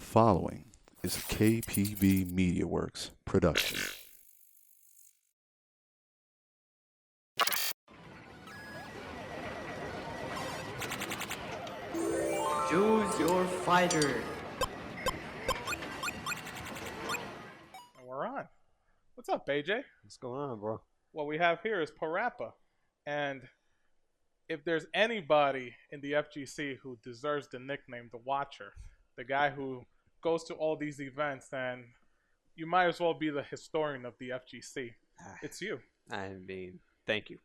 The following is a KPB Media Works production. Choose your fighter. And we're on. What's up, AJ? What's going on, bro? What we have here is Parappa. And if there's anybody in the FGC who deserves the nickname the Watcher, the guy who goes to all these events, then you might as well be the historian of the FGC. It's you. I mean, thank you.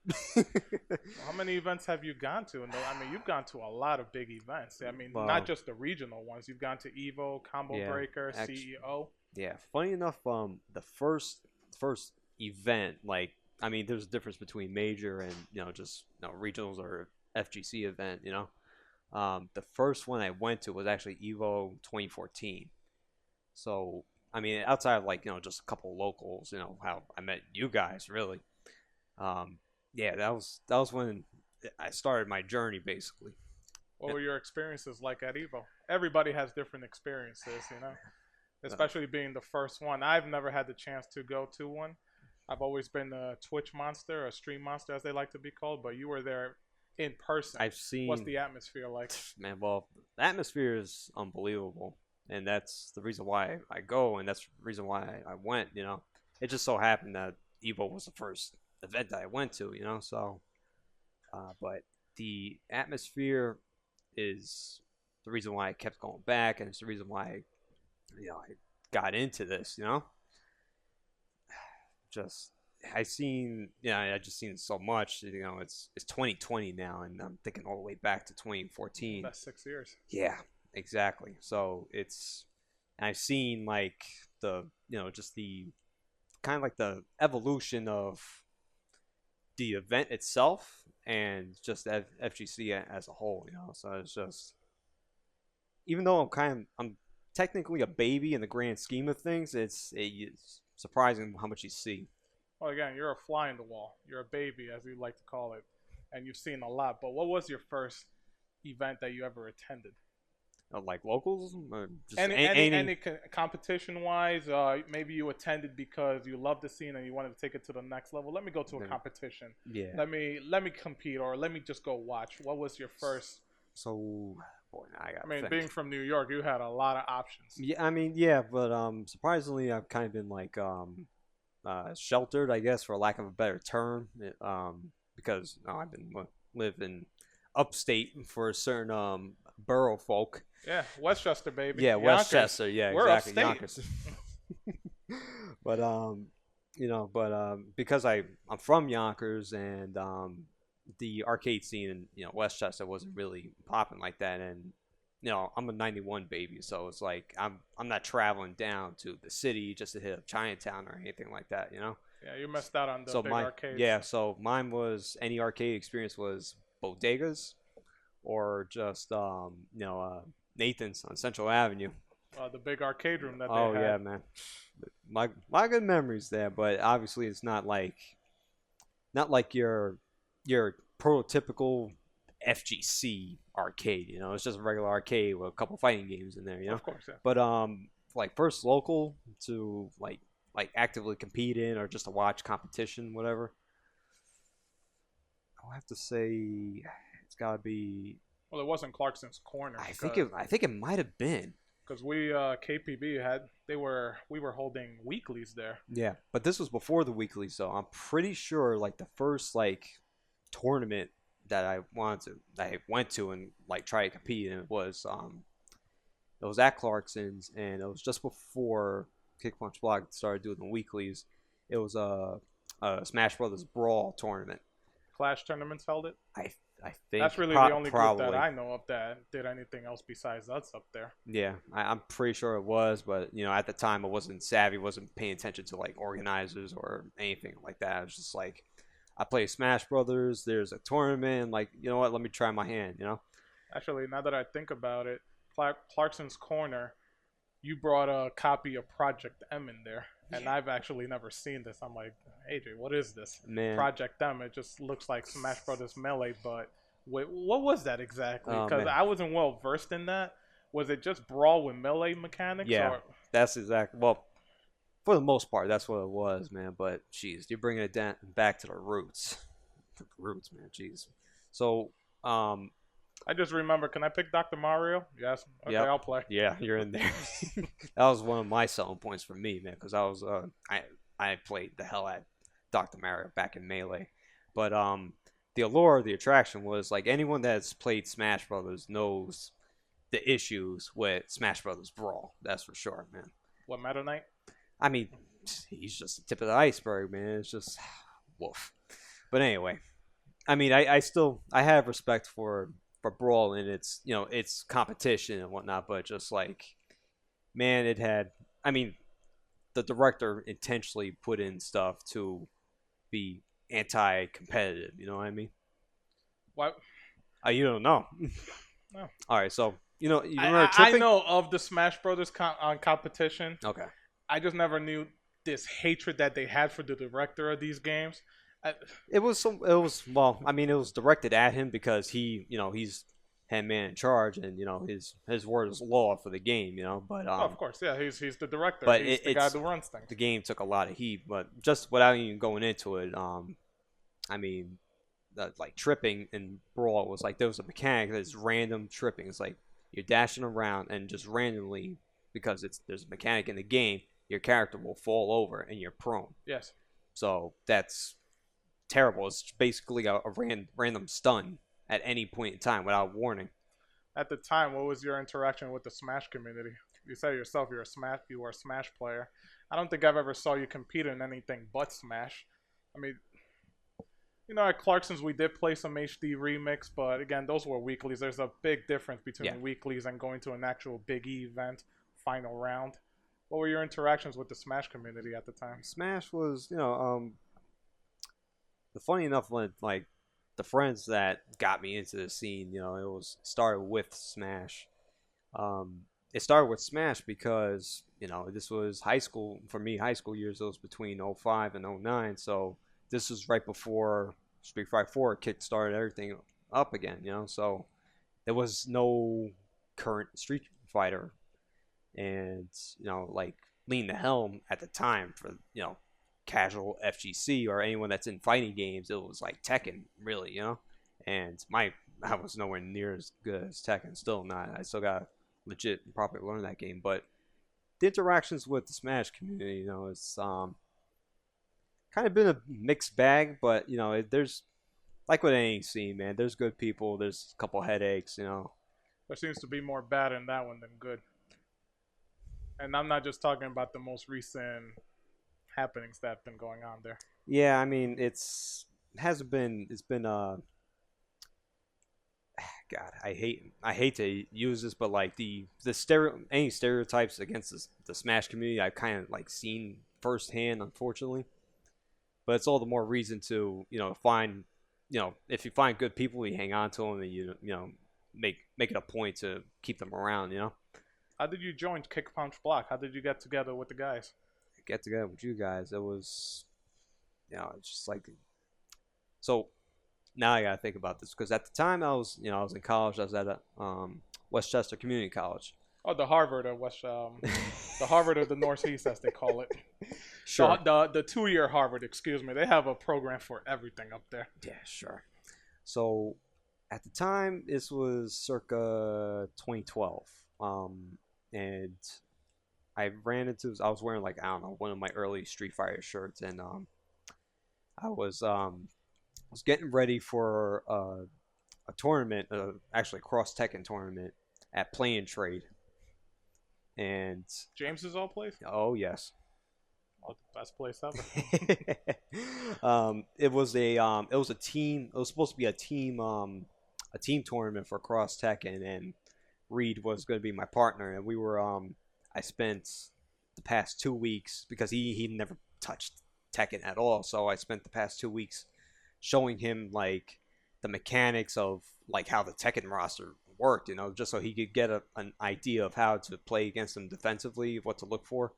How many events have you gone to? And I mean, you've gone to a lot of big events. I mean, Well, not just the regional ones. You've gone to Evo, Combo Yeah, Breaker, actually- CEO. Yeah, funny enough, the first event, like, I mean, there's a difference between major and just regionals or FGC event. The first one I went to was actually Evo 2014. So I mean, outside of just a couple of locals, how I met you guys really. Yeah, that was when I started my journey basically. What were your experiences like at Evo? Everybody has different experiences, especially being the first one. I've never had the chance to go to one. I've always been a Twitch monster, a stream monster, as they like to be called, but you were there in person. I've seen. What's the atmosphere like? Man, well, the atmosphere is unbelievable, and that's the reason why I go, and that's the reason why I went. It just so happened that Evo was the first event that I went to. So, but the atmosphere is the reason why I kept going back, and it's the reason why I got into this. Just I just seen it so much. It's 2020 now, and I'm thinking all the way back to 2014. That's 6 years. Yeah, exactly. So I've seen like the just the kind of like the evolution of the event itself and just FGC as a whole. So it's just, even though I'm technically a baby in the grand scheme of things, it's surprising how much you see. Well, again, you're a fly in the wall. You're a baby, as we like to call it, and you've seen a lot. But what was your first event that you ever attended? Like locals, or just any competition-wise? Maybe you attended because you loved the scene and you wanted to take it to the next level. Let me go to a competition. Yeah. Let me compete, or let me just go watch. What was your first? So, boy, I mean, think. being from New York, you had a lot of options. Yeah, I mean, yeah, but surprisingly, I've kind of been like sheltered, I guess, for lack of a better term, because I've been living upstate for a certain borough folk. Yeah, Westchester, baby. Yeah, Yonkers. Westchester. Yeah, We're exactly. upstate. Yonkers. But because I'm from Yonkers, and the arcade scene in Westchester wasn't really popping like that, and I'm a 91 baby, so it's like I'm not traveling down to the city just to hit up Chinatown or anything like that. Yeah, you missed out on the big arcades. Yeah, so mine was, any arcade experience was bodegas or just Nathan's on Central Avenue. The big arcade room that they Oh had. yeah, man. My good memories there, but obviously it's not like your prototypical FGC arcade. It's just a regular arcade with a couple fighting games in there. Of course, yeah. But like first local to like actively compete in, or just to watch competition, whatever. I'll have to say it's gotta be. Well, it wasn't Clarkson's Corner. I think it might have been. Because we KPB we were holding weeklies there. Yeah, but this was before the weekly, so I'm pretty sure like the first tournament that I went to and tried to compete in, it was at Clarkson's, and it was just before Kick Punch Block started doing the weeklies. It was a Smash Brothers Brawl tournament. Clash Tournaments held it. I think that's really the only probably group that I know of that did anything else besides us up there. Yeah, I'm pretty sure it was, but at the time I wasn't savvy, wasn't paying attention to organizers or anything like that. I was just like, I play Smash Brothers. There's a tournament. You know what? Let me try my hand. Actually, now that I think about it, Clarkson's Corner, you brought a copy of Project M in there, and I've actually never seen this. I'm like, AJ, what is this? Man. Project M. It just looks like Smash Brothers Melee, but wait, what was that exactly? Oh, Because man. I wasn't well versed in that. Was it just brawl with melee mechanics? Yeah, Or... that's exactly. Well, for the most part, that's what it was, man. But jeez, you're bringing it back to the roots. The roots, man. Jeez. So, I just remember. Can I pick Dr. Mario? Yes. Okay, yep. I'll play. Yeah, you're in there. That was one of my selling points for me, man, because I played the hell out of Dr. Mario back in Melee, but the allure of the attraction was like anyone that's played Smash Brothers knows the issues with Smash Brothers Brawl. That's for sure, man. What, Meta Knight? I mean, he's just the tip of the iceberg, man. It's just woof. But anyway, I mean, I still have respect for Brawl and its its competition and whatnot, but just like, man, it had. I mean, the director intentionally put in stuff to be anti-competitive. You know what I mean? What? You don't know. No. All right, so you remember I tripping? know of the Smash Brothers competition. Okay. I just never knew this hatred that they had for the director of these games. It was well, I mean, it was directed at him because he's head man in charge, and his word is law for the game, But of course, yeah, he's the director. But he's the guy who runs things. The game took a lot of heat, but just without even going into it, I mean, like tripping in Brawl was like there was a mechanic that's random tripping. It's like you're dashing around and just randomly because there's a mechanic in the game, your character will fall over and you're prone. Yes. So that's terrible. It's basically a random stun at any point in time without warning. At the time, what was your interaction with the Smash community? You said yourself you were a Smash player. I don't think I've ever saw you compete in anything but Smash. I mean, at Clarkson's we did play some HD remix, but again, those were weeklies. There's a big difference between weeklies and going to an actual Big E event, final round. What were your interactions with the Smash community at the time? Smash was, the funny enough, when like the friends that got me into the scene, it started with Smash. It started with Smash because this was high school for me. High school years, it was between 05 and 09, so this was right before Street Fighter 4 kick-started everything up again. So there was no current Street Fighter, and like lean the helm at the time for casual FGC or anyone that's in fighting games. It was like Tekken, really, and I was nowhere near as good as Tekken. Still not. I still got legit properly learn that game. But the interactions with the Smash community, it's kind of been a mixed bag. But there's like with any scene, man. There's good people. There's a couple headaches. There seems to be more bad in that one than good. And I'm not just talking about the most recent happenings that have been going on there. Yeah, I mean, it's been God, I hate to use this, but like any stereotypes against the Smash community, I've kind of like seen firsthand, unfortunately. But it's all the more reason to find if you find good people, you hang on to them, and you make it a point to keep them around. How did you join Kick Punch Block? How did you get together with the guys? Get together with you guys. It was, it's just like. So, now I gotta think about this because at the time I was in college. I was at Westchester Community College. Oh, the Harvard of the Harvard of the Northeast, as they call it. Sure. The 2-year Harvard, excuse me. They have a program for everything up there. Yeah, sure. So, at the time, this was circa 2012. And I was wearing like, I don't know, one of my early Street Fighter shirts, and I was getting ready for a tournament, actually a cross Tekken tournament at Play and Trade. And James's all place? Oh yes. Oh, the best place ever. It was a team. It was supposed to be a team tournament for cross Tekken, and Reed was going to be my partner, and we were I spent the past 2 weeks because he never touched Tekken at all, so I spent the past 2 weeks showing him like the mechanics of like how the Tekken roster worked, just so he could get an idea of how to play against them defensively, what to look for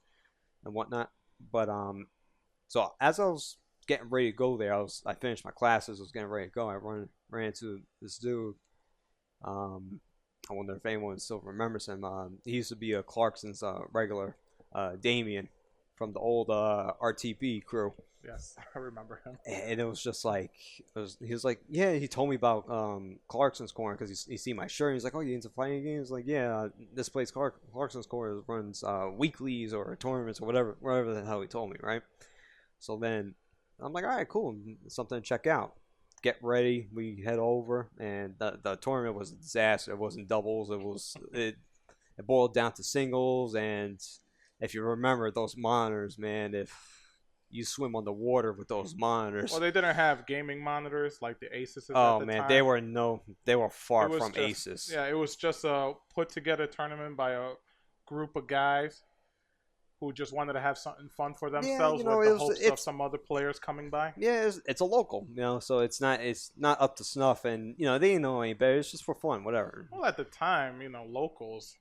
and whatnot. But so as I was getting ready to go there, I finished my classes, I was getting ready to go, I ran into this dude. I wonder if anyone still remembers him. He used to be a Clarkson's regular, Damien from the old RTP crew. Yes, I remember him. And it was just like, he was like, yeah, he told me about Clarkson's Corner because he seen my shirt. And he's like, oh, you into fighting games? Like, yeah, this place, Clarkson's Corner, runs weeklies or tournaments or whatever the hell he told me, right? So then I'm like, all right, cool, something to check out. Get ready, we head over, and the tournament was a disaster. It wasn't doubles, it boiled down to singles. And if you remember those monitors, man, if you swim on the water with those monitors. Well, they didn't have gaming monitors like the Asus. Oh at the man, time. they were far It was from just- Asus. Yeah, it was just a put together tournament by a group of guys who just wanted to have something fun for themselves you know, with the it was- hopes of it's- some other players coming by. Yeah, it's a local, so it's not up to snuff, and they didn't know any better. It's just for fun, whatever. Well, at the time, locals,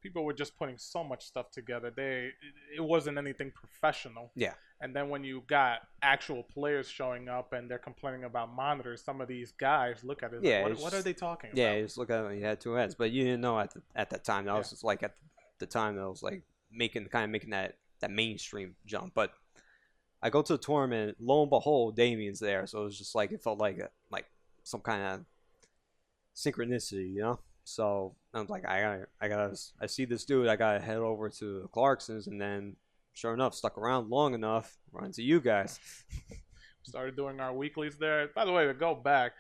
people were just putting so much stuff together. It wasn't anything professional. Yeah. And then when you got actual players showing up and they're complaining about monitors, some of these guys look at it. Yeah, Like, it's what are they talking Yeah, about? you just look at it, you had two heads, but you didn't know at that time. That was just like at the time that was like making that mainstream jump. But I go to the tournament, lo and behold, Damien's there, so it was just like it felt like some kind of synchronicity, So I was like, I see this dude, I gotta head over to the Clarksons, and then sure enough, stuck around long enough, run into you guys. Started doing our weeklies there. By the way, to go back,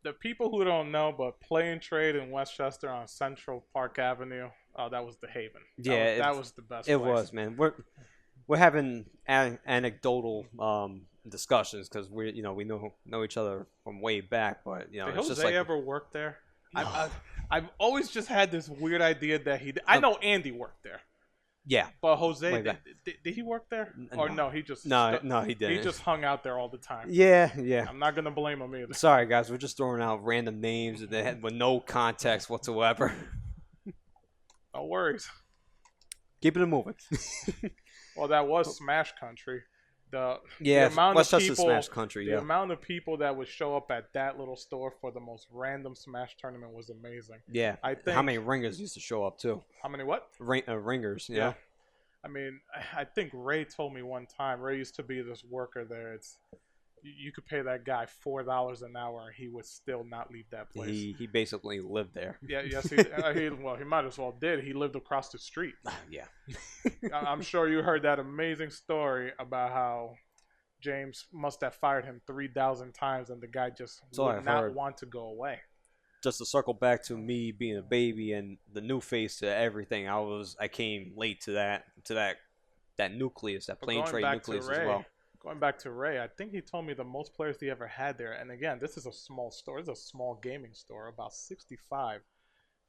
the people who don't know, but Play and Trade in Westchester on Central Park Avenue, that was the haven. That was the best It place. was, man. We're having anecdotal discussions because we know each other from way back, but Did it's Jose just like ever work there? I've always just had this weird idea that he. I know Andy worked there, yeah. but Jose Way back. did he work there? Or No. no, he just No, he didn't. he just hung out there all the time. Yeah. I'm not gonna blame him either. Sorry, guys. We're just throwing out random names with no context whatsoever. No worries. Keeping it moving. Well, that was Smash Country. The Yeah, amount of Westchester people, Smash Country. the Yeah. amount of people that would show up at that little store for the most random Smash tournament was amazing. Yeah. I think How many ringers used to show up too? How many what? Ringers. Yeah. I mean, I think Ray told me one time. Ray used to be this worker there. You could pay that guy $4 an hour and he would still not leave that place. He basically lived there. Yeah, yes, he might as well did. He lived across the street. Yeah. I'm sure you heard that amazing story about how James must have fired him 3,000 times and the guy just all would I've not heard. want to go away. Just to circle back to me being a baby and the new face to everything, I came late to that nucleus, that But plane going trade back to nucleus as Ray, well. Going back to Ray, I think he told me the most players he ever had there. And again, this is a small store. It's a small gaming store. About 65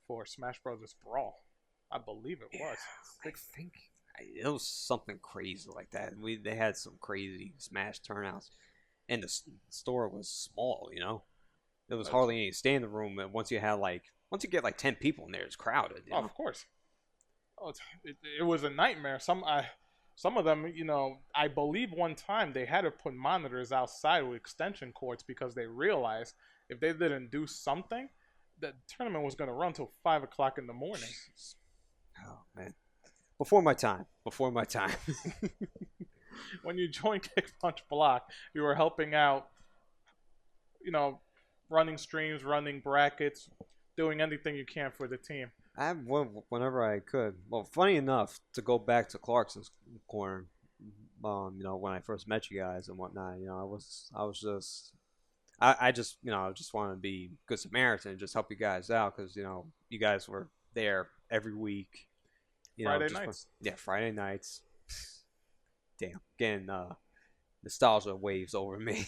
for Smash Brothers Brawl. I believe it was. I think it was something crazy like that. They had some crazy Smash turnouts, and the store was small. There was hardly any standing room. And once you get like 10 people in there, it's crowded. Oh, of course. Oh, it was a nightmare. Some of them, I believe one time they had to put monitors outside with extension cords because they realized if they didn't do something, the tournament was going to run till 5 o'clock in the morning. Oh man, before my time. When you joined Kick Punch Block, you were helping out, running streams, running brackets, doing anything you can for the team. Whenever I could. Well, funny enough, to go back to Clarkson's Corner, when I first met you guys and whatnot, I just wanted to be good Samaritan and just help you guys out because you guys were there every week. Friday nights. Friday nights. Damn, getting nostalgia waves over me.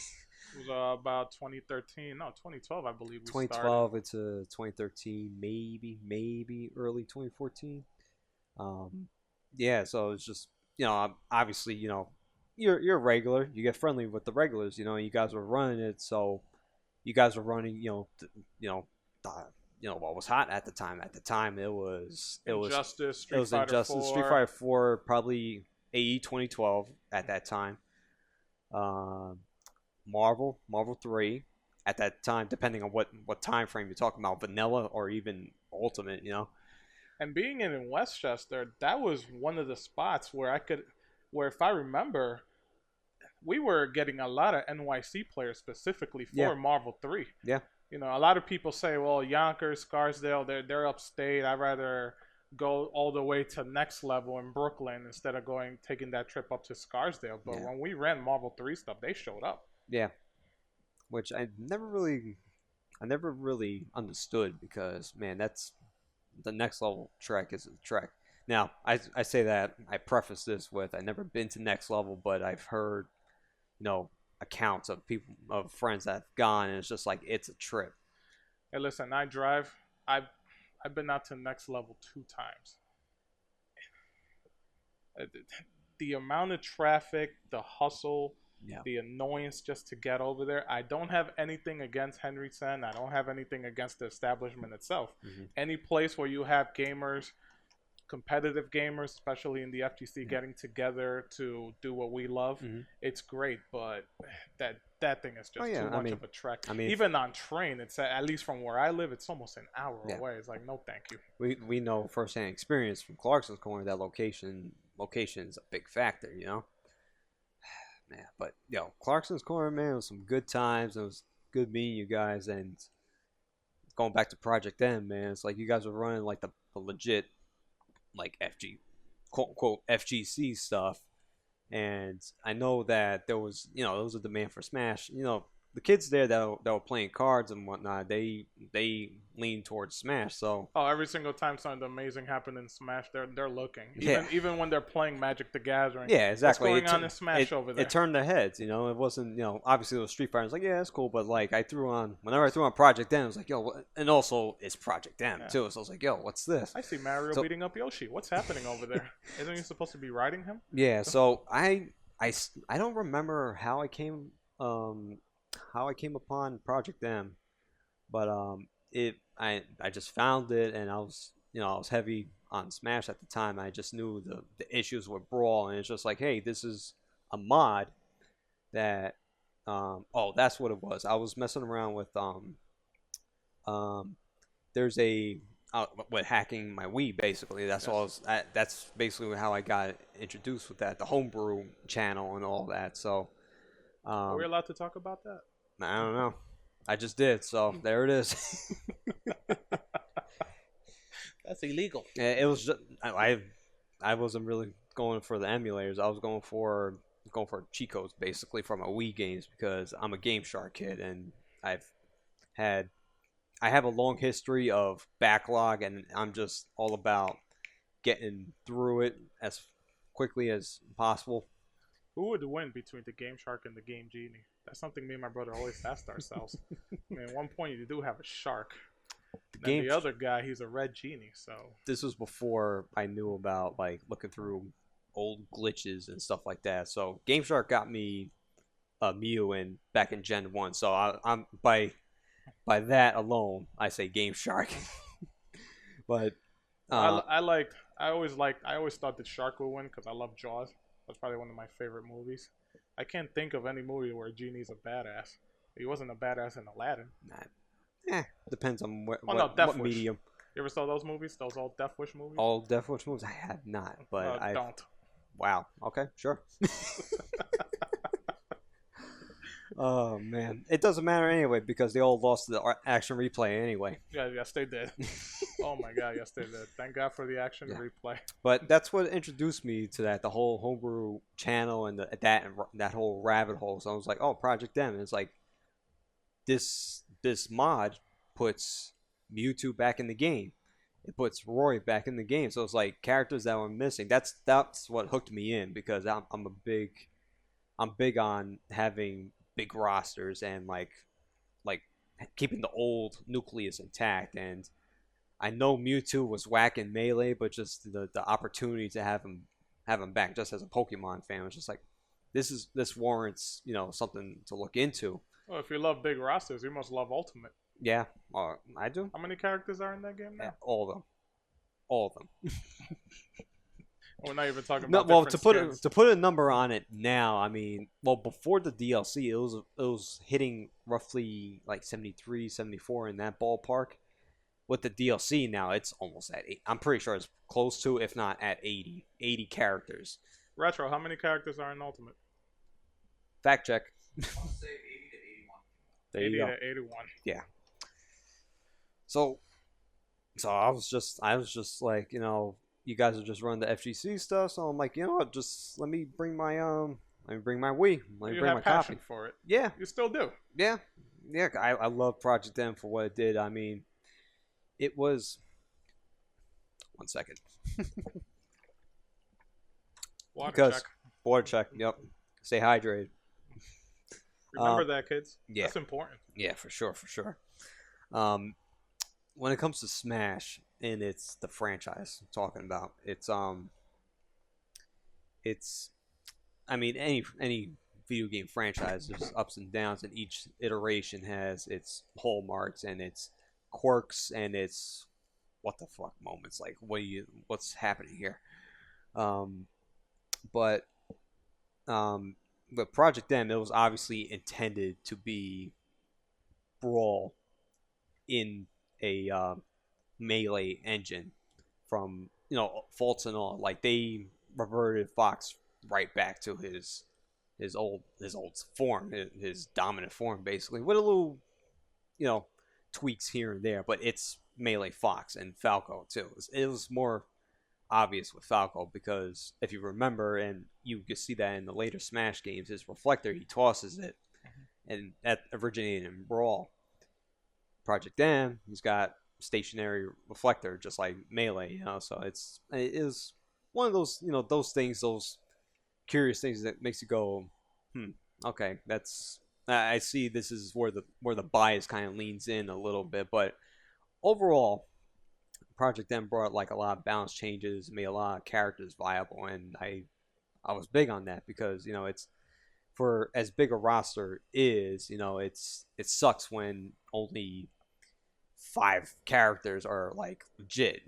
It was about 2012, I believe. 2012 into 2013, maybe early 2014. Yeah, so it's just obviously you're a regular. You get friendly with the regulars. You guys were running it, so you guys were running. What was hot at the time. At the time, it was Injustice, Street it was Fighter Injustice, 4. Street Fighter 4, probably AE 2012 at that time. Marvel 3 at that time, depending on what time frame you're talking about, vanilla or even Ultimate, you know. And being in Westchester, that was one of the spots where if I remember, we were getting a lot of NYC players specifically for Yeah. Marvel 3. Yeah. You know, a lot of people say, well, Yonkers, Scarsdale, they're upstate. I'd rather go all the way to next level in Brooklyn instead of taking that trip up to Scarsdale. But Yeah. when we ran Marvel 3 stuff, they showed up. Yeah. Which I never really understood because, man, that's the next level trek is a trek. Now, I say that, I preface this with, I've never been to next level, but I've heard, accounts of friends that have gone, and it's just like, it's a trip. Hey, listen, I drive. I've been out to next level 2 times. The amount of traffic, the hustle, Yeah. the annoyance just to get over there. I don't have anything against Henry Sen. I don't have anything against the establishment itself. Mhm. Any place where you have gamers, competitive gamers, especially in the FGC, getting together to do what we love, it's great. But that thing is just too much of a trek. Even on train, it's at least from where I live, it's almost an hour away. It's like, no, thank you. We know firsthand experience from Clarkson's Corner that location is a big factor, Man, but Clarkson's Corner, man, it was some good times. It was good meeting you guys, and going back to Project M, man, it's like you guys were running like the legit, like quote unquote FGC stuff, and I know that there was a demand for Smash. The kids there that were playing cards and whatnot, they lean towards Smash. So every single time something amazing happened in Smash, they're looking. Yeah. Even when they're playing Magic the Gathering. Yeah, exactly. What's going on in Smash over there? It turned their heads. It wasn't, obviously it was Street Fighter. It's like, yeah, it's cool, but like whenever I threw on Project M, it was like, and also it's Project M too. So I was like, what's this? I see Mario beating up Yoshi. What's happening over there? Isn't he supposed to be riding him? Yeah. So I don't remember how I came upon Project M, but I just found it, and I was heavy on Smash at the time. I just knew the issues with Brawl, and it's just like, hey, this is a mod that that's what it was. I was messing around with there's a with hacking my Wii, basically. That's all. That's basically how I got introduced with that, the homebrew channel and all that. So are we allowed to talk about that? I don't know. I just did, so there it is. That's illegal. It was just, I wasn't really going for the emulators. I was going for cheat codes, basically, for my Wii games, because I'm a Game Shark kid, and I have a long history of backlog, and I'm just all about getting through it as quickly as possible. Who would win between the Game Shark and the Game Genie? That's something me and my brother always asked ourselves. At one point, you do have a shark. The other guy, he's a red genie. So this was before I knew about like looking through old glitches and stuff like that. So Game Shark got me Mew back in Gen 1. So I'm by that alone, I say Game Shark. But I always thought that Shark would win because I love Jaws. That's probably one of my favorite movies. I can't think of any movie where Genie's a badass. He wasn't a badass in Aladdin. Depends on what medium. You ever saw those movies? Those old Death Wish movies? All Death Wish movies? I have not, but I don't. Wow. Okay, sure. Oh man, it doesn't matter anyway because they all lost the action replay anyway. Yeah, yes they did. Oh my god, yes they did. Thank God for the action replay. But that's what introduced me to the whole homebrew channel and that whole rabbit hole. So I was like, oh, Project M. And it's like this mod puts Mewtwo back in the game. It puts Roy back in the game. So it's like characters that were missing. That's what hooked me in because I'm big on having big rosters and like keeping the old nucleus intact. And I know Mewtwo was whack in Melee, but just the opportunity to have him back just as a Pokemon fan was just like this warrants something to look into. Well, if you love big rosters, you must love Ultimate. Yeah, I do. How many characters are in that game now? Yeah, all of them. We're not even talking about to put a number on it now. I mean, before the DLC, it was hitting roughly like 73, 74 in that ballpark, with the DLC now, it's almost at 8. I'm pretty sure it's close to, if not at 80 characters. Retro, how many characters are in Ultimate? Fact check. I'll say 80 to 81. There 80 you go. to 81. Yeah. So I was just like, you guys are just running the FGC stuff, so I'm like, you know what, just let me bring my Wii. Let me You bring have my passion copy. for it. Yeah. You still do. Yeah. Yeah, I love Project M for what it did. I mean, it was 1 second. Water check. Water check, yep. Stay hydrated. Remember that, kids. Yeah. That's important. Yeah, for sure. When it comes to Smash, and it's the franchise I'm talking about, it's I mean, any video game franchise, there's ups and downs, and each iteration has its hallmarks and its quirks and its what the fuck moments, like what's happening here. But Project M, it was obviously intended to be Brawl in a melee engine from faults and all. Like, they reverted Fox right back to his old form, his dominant form, basically, with a little tweaks here and there. But it's melee Fox and Falco too. It was more obvious with Falco, because if you remember, and you can see that in the later Smash games, his reflector, he tosses it, and that originated in Brawl. Project M, he's got stationary reflector, just like Melee, so it is one of those, those things, those curious things that makes you go, okay, that's, I see this is where the bias kind of leans in a little bit. But overall, Project M brought like a lot of balance changes, made a lot of characters viable, and I was big on that, because it's, for as big a roster is, it sucks when only 5 characters are like legit,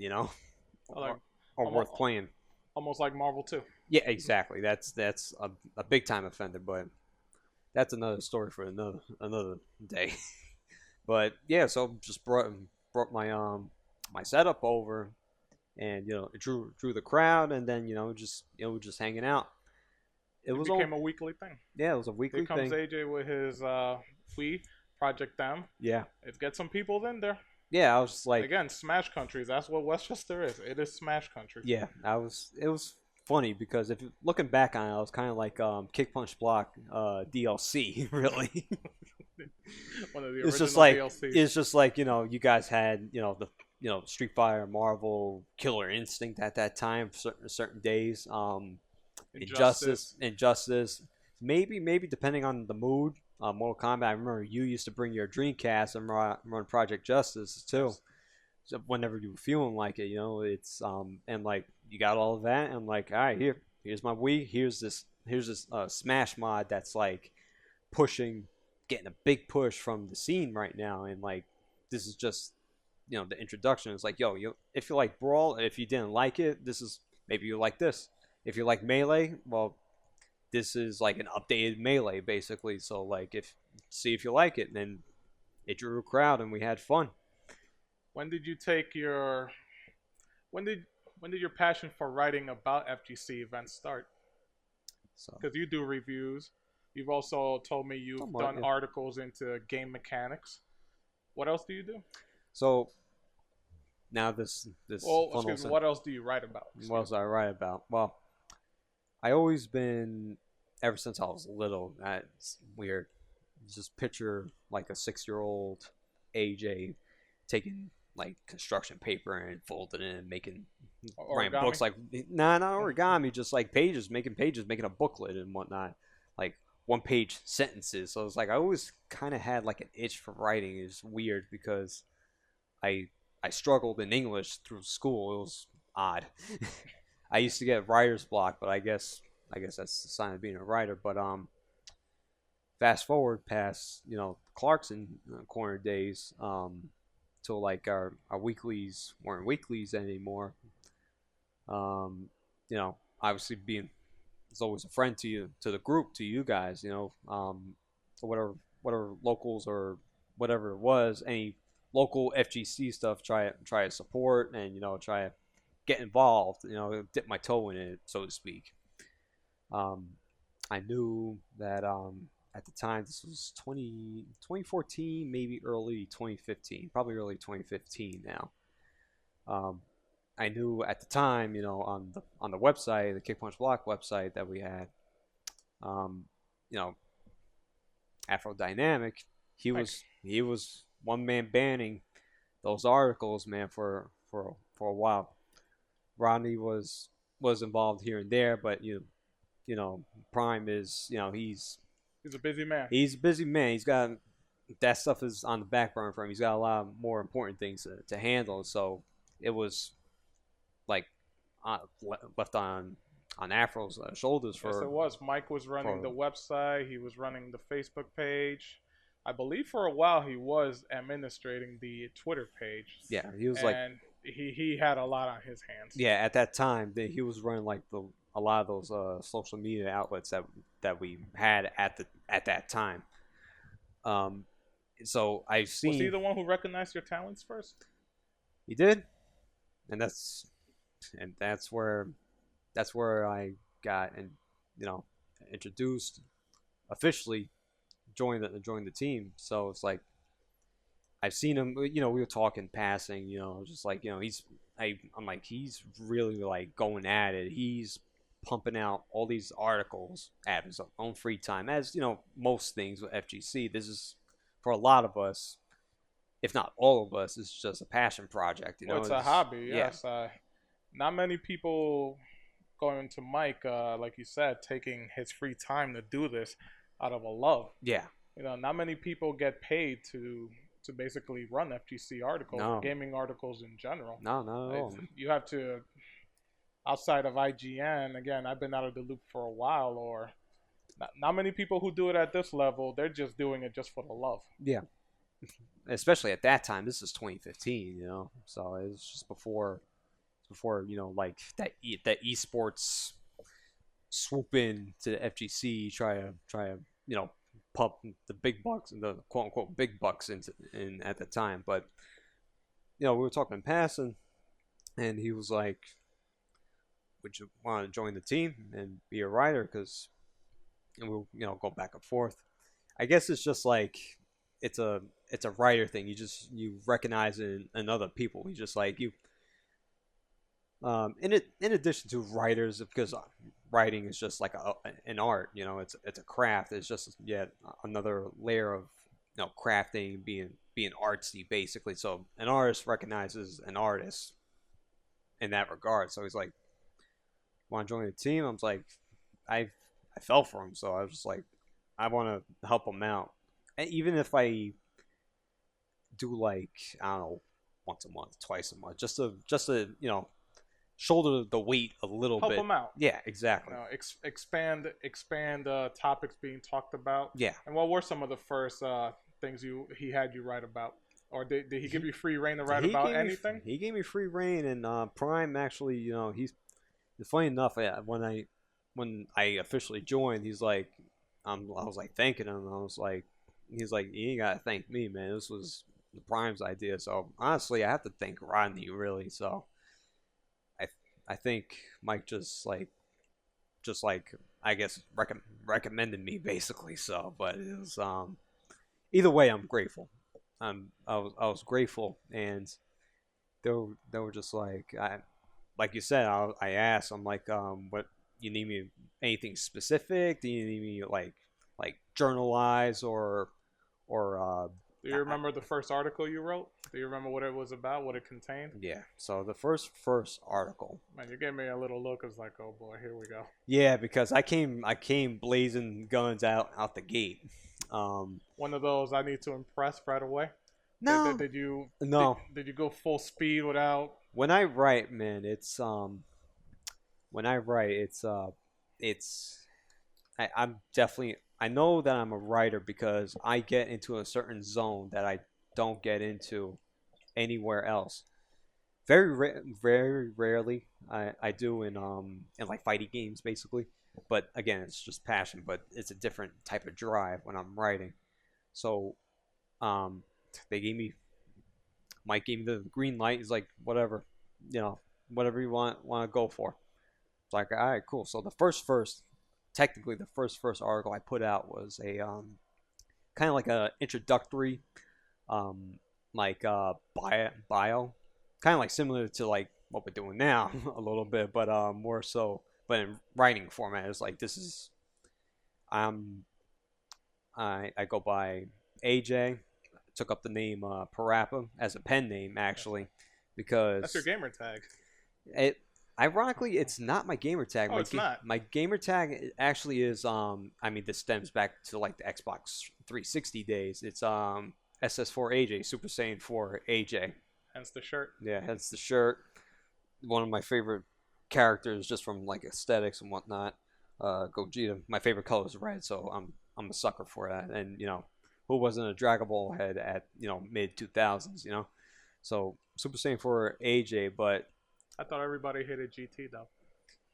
or worth playing. Almost like Marvel 2. Yeah, exactly. That's a big time offender, but that's another story for another day. But yeah, so just brought my my setup over, and drew the crowd, and then just just hanging out. It became a weekly thing. Yeah, it was a weekly thing. Here comes AJ with his Wii Project M. Yeah, let's get some people in there. Yeah, I was just like, again, Smash Countries. That's what Westchester is. It is Smash Country. Yeah, it was funny, because if looking back on it, I was kind of like Kick Punch Block DLC, really. One of the it's original just like DLCs. It's just like you guys had the Street Fighter, Marvel, Killer Instinct at that time for certain days. Injustice. Maybe depending on the mood. Mortal Kombat. I remember you used to bring your Dreamcast and run Project Justice too. So whenever you were feeling like it, it's and like you got all of that, and like, all right, here's my Wii. Here's this Smash mod that's like getting a big push from the scene right now, and like this is just the introduction. It's like, if you like Brawl, if you didn't like it, this is maybe you like this. If you like Melee, well, this is like an updated Melee, basically. So like, see if you like it. And then it drew a crowd, and we had fun. When did you take your when did your passion for writing about FGC events start? Because you do reviews. You've also told me you've done articles into game mechanics. What else do you do? So now this. Well, excuse me, what else do you write about? What else do I write about? Well, I always been, ever since I was little, that's weird. Just picture like a 6-year-old AJ taking like construction paper and folding it and writing books, like not origami, just like making a booklet and whatnot, like 1-page sentences. So it's like I always kind of had like an itch for writing. It's weird because I struggled in English through school. It was odd. I used to get writer's block, but I guess that's the sign of being a writer. But fast forward past Clarkson corner days, till like our weeklies weren't weeklies anymore. Obviously being is always a friend to the group, to you guys, whatever locals or whatever it was, any local FGC stuff, try to support and try to get involved, dip my toe in it, so to speak. I knew that at the time, this was 2014, maybe early 2015, probably early 2015 now. I knew at the time, on the website, the Kick Punch Block website that we had, Afro Dynamic, he was one man banning those articles, man, for a while. Rodney was involved here and there, but Prime is he's a busy man. He's a busy man. He's got that stuff is on the back burner for him. He's got a lot more important things to handle. So it was like left on Afro's shoulders for. Yes, it was. Mike was running the website. He was running the Facebook page. I believe for a while he was administrating the Twitter page. Yeah, he was and he had a lot on his hands. Yeah, at that time he was running like a lot of those social media outlets that we had at that time. So I've seen. Was he the one who recognized your talents first? He did, and that's where I got introduced officially, joined the team. So it's like I've seen him. We were talking passing. Just like I'm like he's really like going at it. He's pumping out all these articles at his own free time, as most things with FGC. This is for a lot of us, if not all of us, it's just a passion project. Well, it's a hobby. Yes, not many people going to Mike, like you said, taking his free time to do this out of a love. Yeah, not many people get paid to basically run FGC articles, gaming articles in general. No, not at all. You have to. Outside of IGN, again, I've been out of the loop for a while, or not many people who do it at this level, they're just doing it just for the love. Yeah. Especially at that time. This is 2015, so it was just before like that esports swoop in to the FGC, try to pump the big bucks and the quote unquote big bucks in at the time. But we were talking in passing, and he was like, would you want to join the team and be a writer? And we'll go back and forth. I guess it's just like it's a writer thing. You recognize it in other people. You just like you. In addition to writers, because writing is just like an art. It's a craft. It's just yet another layer of crafting, being artsy basically. So an artist recognizes an artist in that regard. So he's like, want to join the team? I was like, I fell for him, so I was just like, I want to help him out, and even if I do like I don't know, once a month, twice a month, just to shoulder the weight a little bit. Help him out. Yeah, exactly. Expand topics being talked about. Yeah. And what were some of the first things he had you write about? Or did he give you free reign to write about anything? He gave me free reign, and Prime actually, he's funny enough. When I officially joined, he's like, I was like thanking him. He's like, you ain't gotta thank me, man. This was the Prime's idea. So honestly, I have to thank Rodney really. So I think Mike just like I guess recommended me basically. So, but it was either way, I'm grateful. I was grateful, and they were just like you said, I asked, I'm like, what you need me anything specific? Do you need me like journalize or do you remember the first article you wrote? Do you remember what it was about, what it contained? Yeah. So the first article. Man, you gave me a little look. I was like, oh boy, here we go. Yeah, because I came blazing guns out the gate. One of those I need to impress right away. No. Did you? No. Did you go full speed without? When I write, man, it's I'm definitely, I know that I'm a writer because I get into a certain zone that I don't get into anywhere else. Very rarely I do in like fighting games basically. But again, it's just passion, but it's a different type of drive when I'm writing. So they gave me Mike gave me the green light. He's like, whatever, whatever you want to go for. It's like, all right, cool. So the technically the first article I put out was a kind of like a introductory, bio, kind of like similar to like what we're doing now a little bit, but more so, but in writing format. It's like I go by AJ. Took up the name Parappa as a pen name actually, because That's your gamer tag. Ironically, it's not my gamer tag. Oh, it's not. My gamer tag actually is this stems back to like the Xbox 360 days. It's SS4 AJ, Super Saiyan 4 AJ. Hence the shirt. Yeah, hence the shirt. One of my favorite characters, just from like aesthetics and whatnot. Gogeta. My favorite color is red, so I'm a sucker for that. And who wasn't a Dragon Ball head at mid 2000s? So Super Saiyan 4 AJ, but I thought everybody hated GT though.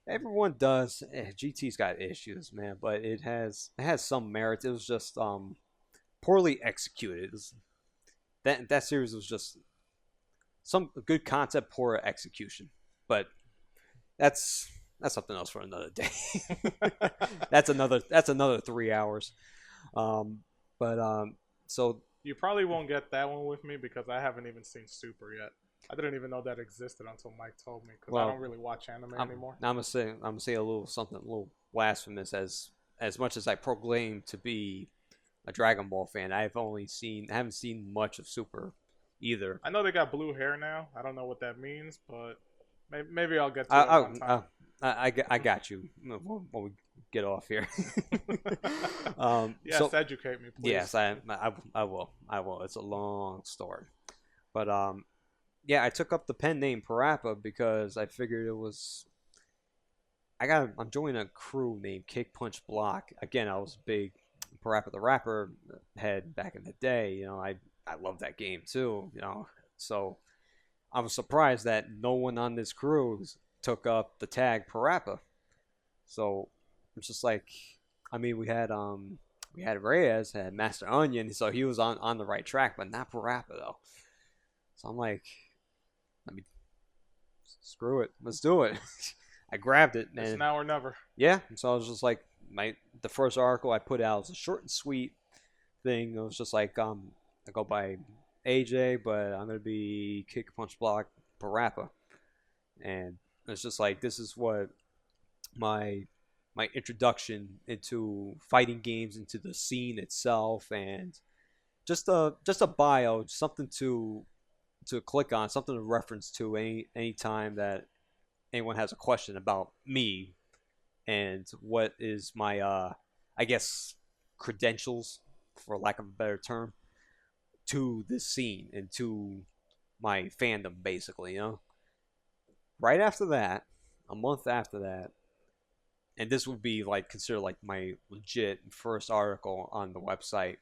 everyone does. GT's got issues, man, but it has some merits. It was just poorly executed. That series was just some good concept, poor execution. But that's something else for another day. that's another 3 hours. So You probably won't get that one with me because I haven't even seen Super yet. I didn't even know that existed until Mike told me because I don't really watch anime anymore. I'm gonna say a little blasphemous. As much as I proclaim to be a Dragon Ball fan, I haven't seen much of Super either. I know they got blue hair now. I don't know what that means, but maybe I'll get to it one time. I got you when we get off here. Yes, educate me, please. Yes, I will. It's a long story, but I took up the pen name Parappa because I figured it was. I'm joining a crew named Kick Punch Block. Again, I was a big Parappa the Rapper head back in the day. I love that game too. So I was surprised that no one on this crew took up the tag Parappa. So it's just like, we had Reyes, had Master Onion, so he was on the right track, but not Parappa though. So I'm like, screw it, let's do it. I grabbed it, and it's now or never. Yeah, so I was just like, the first article I put out was a short and sweet thing. It was just like, I go by AJ, but I'm gonna be Kick Punch Block Parappa, and it's just like, this is what my introduction into fighting games, into the scene itself, and just a bio, something to click on, something to reference to any time that anyone has a question about me and what is my I guess credentials, for lack of a better term, to this scene and to my fandom, basically. Right after that, a month after that, and this would be like considered like my legit first article on the website.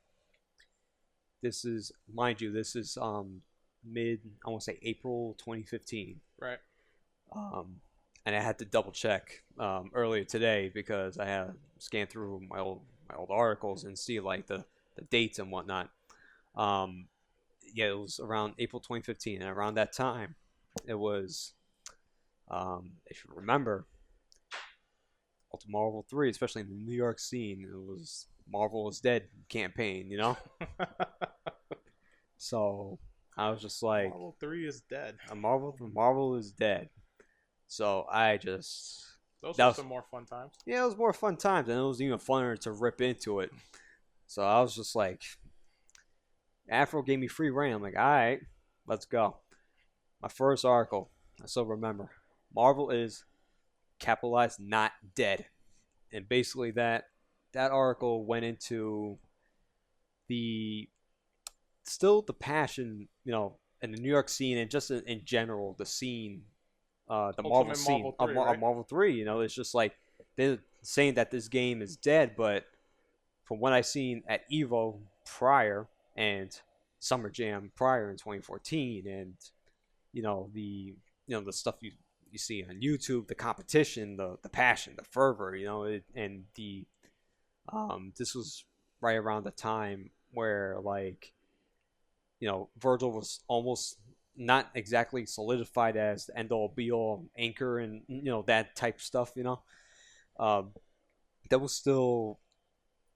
This is, mind you, mid, I want to say April 2015. Right. And I had to double check earlier today because I had to scan through my old articles and see like the dates and whatnot. It was around April 2015, and around that time, it was, if you remember, Ultimate Marvel 3, especially in the New York scene, it was Marvel is Dead campaign, So I was just like, Marvel 3 is dead. Marvel is dead. So I just... Those were some more fun times. Yeah, it was more fun times, and it was even funner to rip into it. So I was just like, Afro gave me free reign. I'm like, all right, let's go. My first article, I still remember. Marvel is capitalized not dead. And basically that article went into the passion, in the New York scene, and just in general, the scene, the Marvel scene, Marvel 3, it's just like, they're saying that this game is dead, but from what I've seen at EVO prior and Summer Jam prior in 2014, and the stuff you see on YouTube, the competition, the passion, the fervor, and the this was right around the time where, like, Virgil was almost not exactly solidified as the end all be all anchor and that type stuff. Um, there was still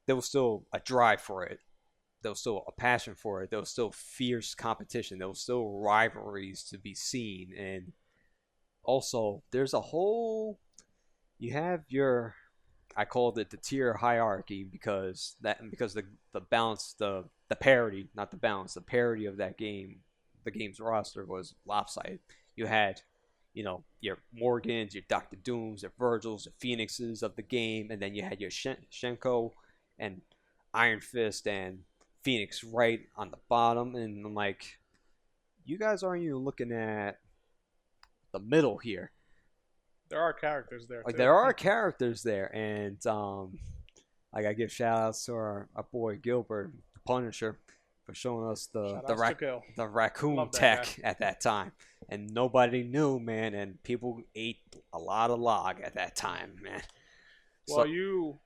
a drive for it. There was still a passion for it. There was still fierce competition. There was still rivalries to be seen, and also there's a whole. You have your, I called it the tier hierarchy because the balance, the parity, not the balance, the parity of that game, the game's roster was lopsided. You had, your Morgans, your Doctor Dooms, your Virgils, your Phoenixes of the game, and then you had your Shenko and Iron Fist and Phoenix right on the bottom, and I'm like, you guys aren't even looking at the middle here. There are characters there. Like too. there are characters there, and like I give shout outs to our boy Gilbert, the Punisher, for showing us the raccoon Love that tech guy. at that time, and nobody knew, man, and people ate a lot of log at that time, man. Well, you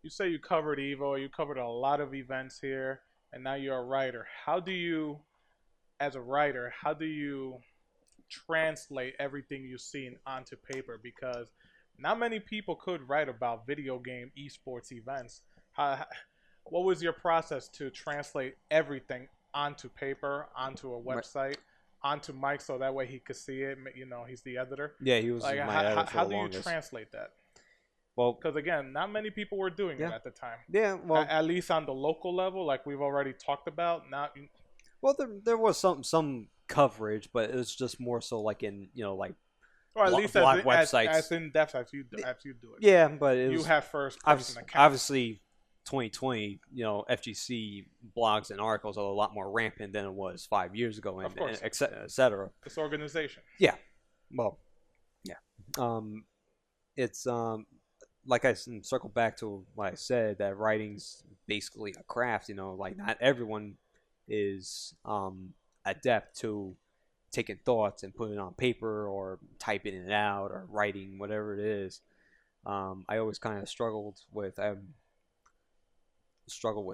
say you covered Evo, you covered a lot of events here, and now you're a writer. As a writer, how do you translate everything you've seen onto paper? Because not many people could write about video game esports events. What was your process to translate everything onto paper, onto a website, onto Mike, so that way he could see it? He's the editor. Yeah, he was Like, my editor for how the do you longest. translate that? Well, Because again, not many people were doing it at the time. yeah, well, At least on the local level, like we've already talked about. well, there was some coverage, but it was just more so like in Or at least blog as websites. as in depth as you do it. Yeah, but it You was have first person account. obviously 2020. FGC blogs and articles are a lot more rampant than it was 5 years ago, and Of course. et cetera. This organization. Yeah, well, yeah. It's like I circle back to what I said, that writing's basically a craft. Like not everyone is adept to taking thoughts and putting it on paper or typing it out or writing whatever it is. I always kind of struggled with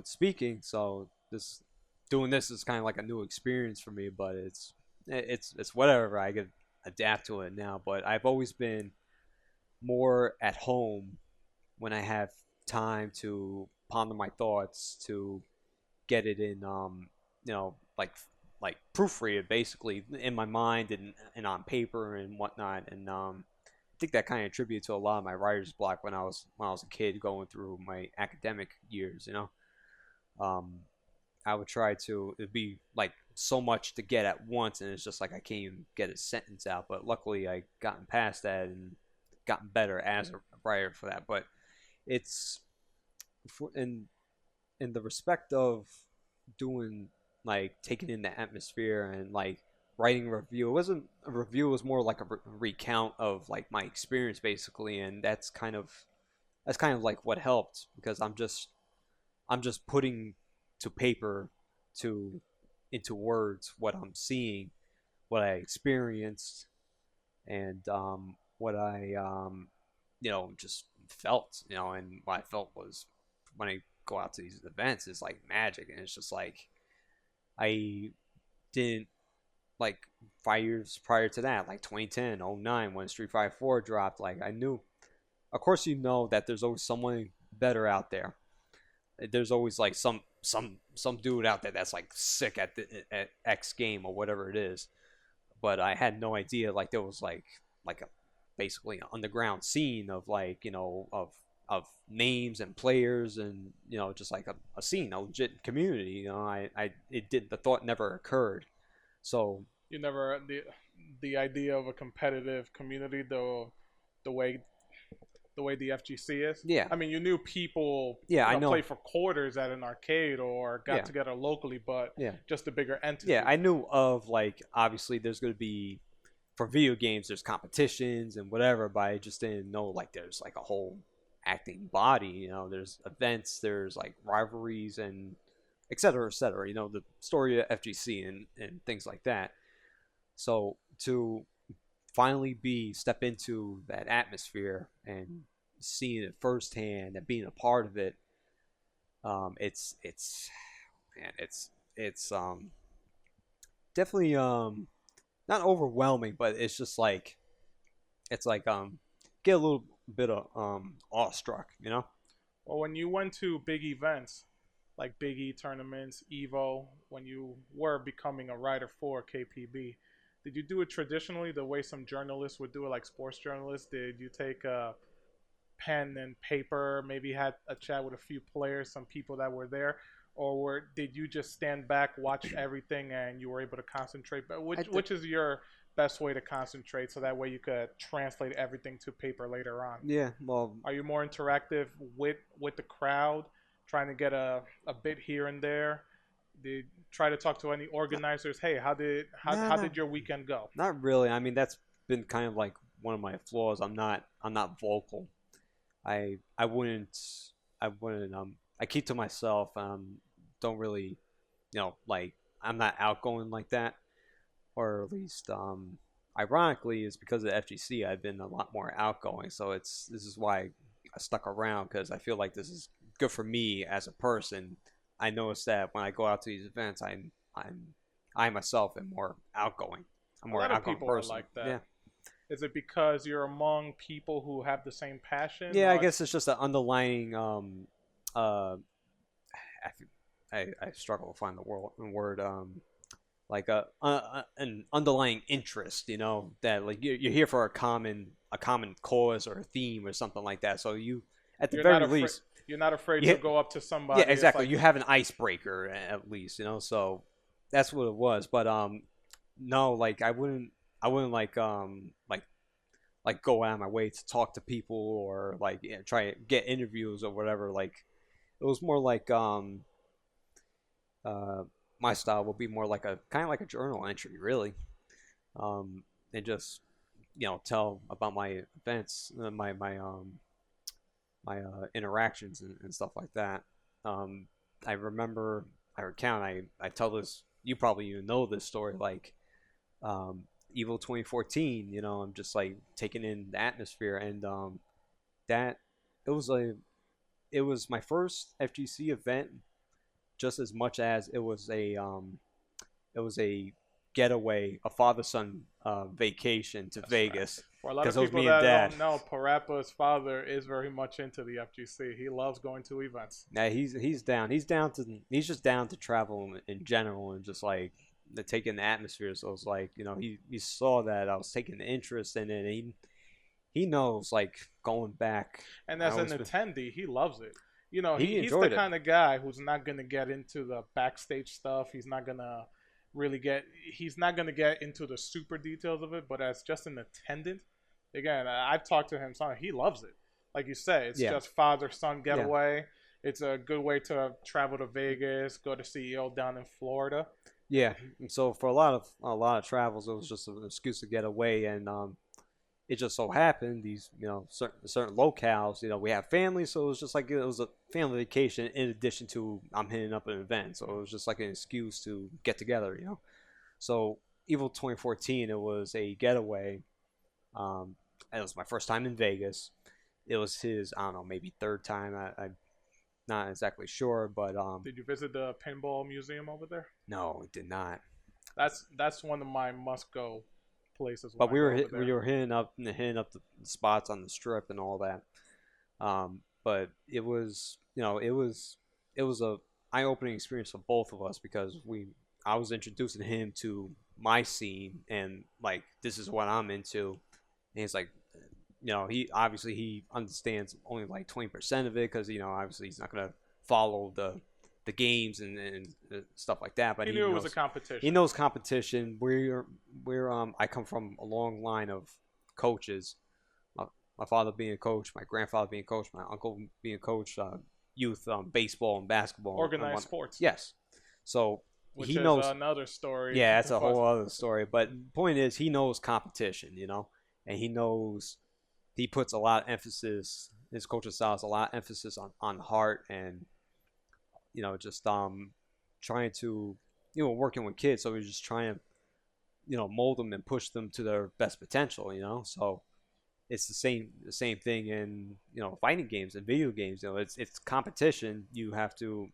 speaking, so doing this is kind of like a new experience for me. But it's whatever. I could adapt to it now. But I've always been more at home when I have time to ponder my thoughts, to get it in like proofread it basically in my mind and on paper and whatnot. And I think that kind of attributes to a lot of my writer's block when I was a kid going through my academic years. I would try to, it'd be like so much to get at once, and it's just like I can't even get a sentence out. But luckily I gotten past that and gotten better as a writer for that. But it's in the respect of doing, like, taking in the atmosphere and like writing a review. It wasn't a review, it was more like a recount of like my experience basically, and that's kind of like what helped, because I'm just putting to paper, into words, what I'm seeing, what I experienced, and what I just felt, and what I felt was, when I go out to these events, is like magic. And it's just like, I didn't, like 5 years prior to that, like 2010, 09, when Street Fighter 4 dropped, like I knew, of course, that there's always someone better out there. There's always like some dude out there that's like sick at X game or whatever it is. But I had no idea, like there was like a basically an underground scene of like, of names and players, and just like a scene, a legit community. The thought never occurred. So You never the idea of a competitive community, though, the way the FGC is. Yeah. I mean, you knew people. Yeah, I know. Play for quarters at an arcade or got Yeah. together locally, but Yeah. just a bigger entity. Yeah, I knew of, like, obviously there's going to be, for video games, there's competitions and whatever, but I just didn't know, like, there's like a whole acting body, there's events, there's like rivalries and et cetera, the story of FGC and things like that. So to finally step into that atmosphere and seeing it firsthand and being a part of it, it's definitely not overwhelming, but it's just like get a little bit of awestruck, you know. Well, when you went to big events like Big E tournaments, Evo, when you were becoming a writer for KPB, did you do it traditionally the way some journalists would do it, like sports journalists? Did you take a pen and paper, maybe had a chat with a few players, some people that were there? Or did you just stand back, watch everything, and you were able to concentrate? But which is your best way to concentrate so that way you could translate everything to paper later on? Yeah, well, Are you more interactive with the crowd, trying to get a bit here and there? Did you try to talk to any organizers? Hey, how did your weekend go? not really. I mean, that's been kind of like one of my flaws. I'm not vocal. I wouldn't I keep to myself. Don't really, like I'm not outgoing like that, or at least ironically, is because of the FGC I've been a lot more outgoing. So this is why I stuck around, because I feel like this is good for me as a person. I notice that when I go out to these events, I myself am more outgoing. I'm more A lot of outgoing people person. are like that. Yeah. Is it because you're among people who have the same passion? Yeah, I or- guess it's just an underlying I struggle to find the word like an underlying interest, that like you're here for a common cause or a theme or something like that. So you, at the You're very not afraid- least, You're not afraid Yeah. to go up to somebody. yeah, It's exactly. like, You have an icebreaker at least, so that's what it was. But no, like I wouldn't like go out of my way to talk to people, or like try to get interviews or whatever. Like it was more like my style would be more like a kind of like a journal entry, really, and just tell about my events, my interactions and stuff like that. I remember, I tell this, you probably even know this story, like Evo 2014. I'm just like taking in the atmosphere, and that it was my first FGC event, just as much as it was a getaway, a father-son vacation to Vegas. for a lot of 'Cause it was people me and that Dad. don't know, Parappa's father is very much into the FGC. He loves going to events. Yeah, he's down. He's just down to travel in general, and just like to take in the atmosphere. So it's like, he saw that I was taking interest in it. And he knows, like, going back. And as I an always attendee, he loves it. He He's the enjoyed it. kind of guy who's not going to get into the backstage stuff. He's not going to he's not going to get into the super details of it, but as just an attendant, again, I've talked to him, son, he loves it. Like you say, it's Yeah. just father-son getaway. It's a good way to travel to Vegas, go to CEO down in Florida. Yeah, and so for a lot of travels, it was just an excuse to get away, and it just so happened these certain locales, we have families, so it was just like it was a family vacation in addition to I'm hitting up an event, so it was just like an excuse to get together. So Evo 2014, it was a getaway. It was my first time in Vegas. It was his, I don't know, maybe third time. I'm not exactly sure, but Did you visit the pinball museum over there? no, it did not. That's one of my must-go places. But when I go over we there. were hitting up the spots on the strip and all that. But it was a eye-opening experience for both of us, because I was introducing him to my scene, and like, this is what I'm into, and he's like, he understands only like 20% of it, because obviously he's not gonna follow the games and stuff like that. But he knew it was a competition. He knows competition. I come from a long line of coaches. My father being a coach, my grandfather being a coach, my uncle being a coach, youth baseball and basketball, Organized sports. Yes, so Which he is knows. another story. Yeah, that's a whole other story. But the point is, he knows competition, and he knows he puts a lot of emphasis. His coaching style is a lot of emphasis on heart, and just trying to working with kids. So he's just trying to mold them and push them to their best potential. So it's the same thing in fighting games and video games. It's competition. You have to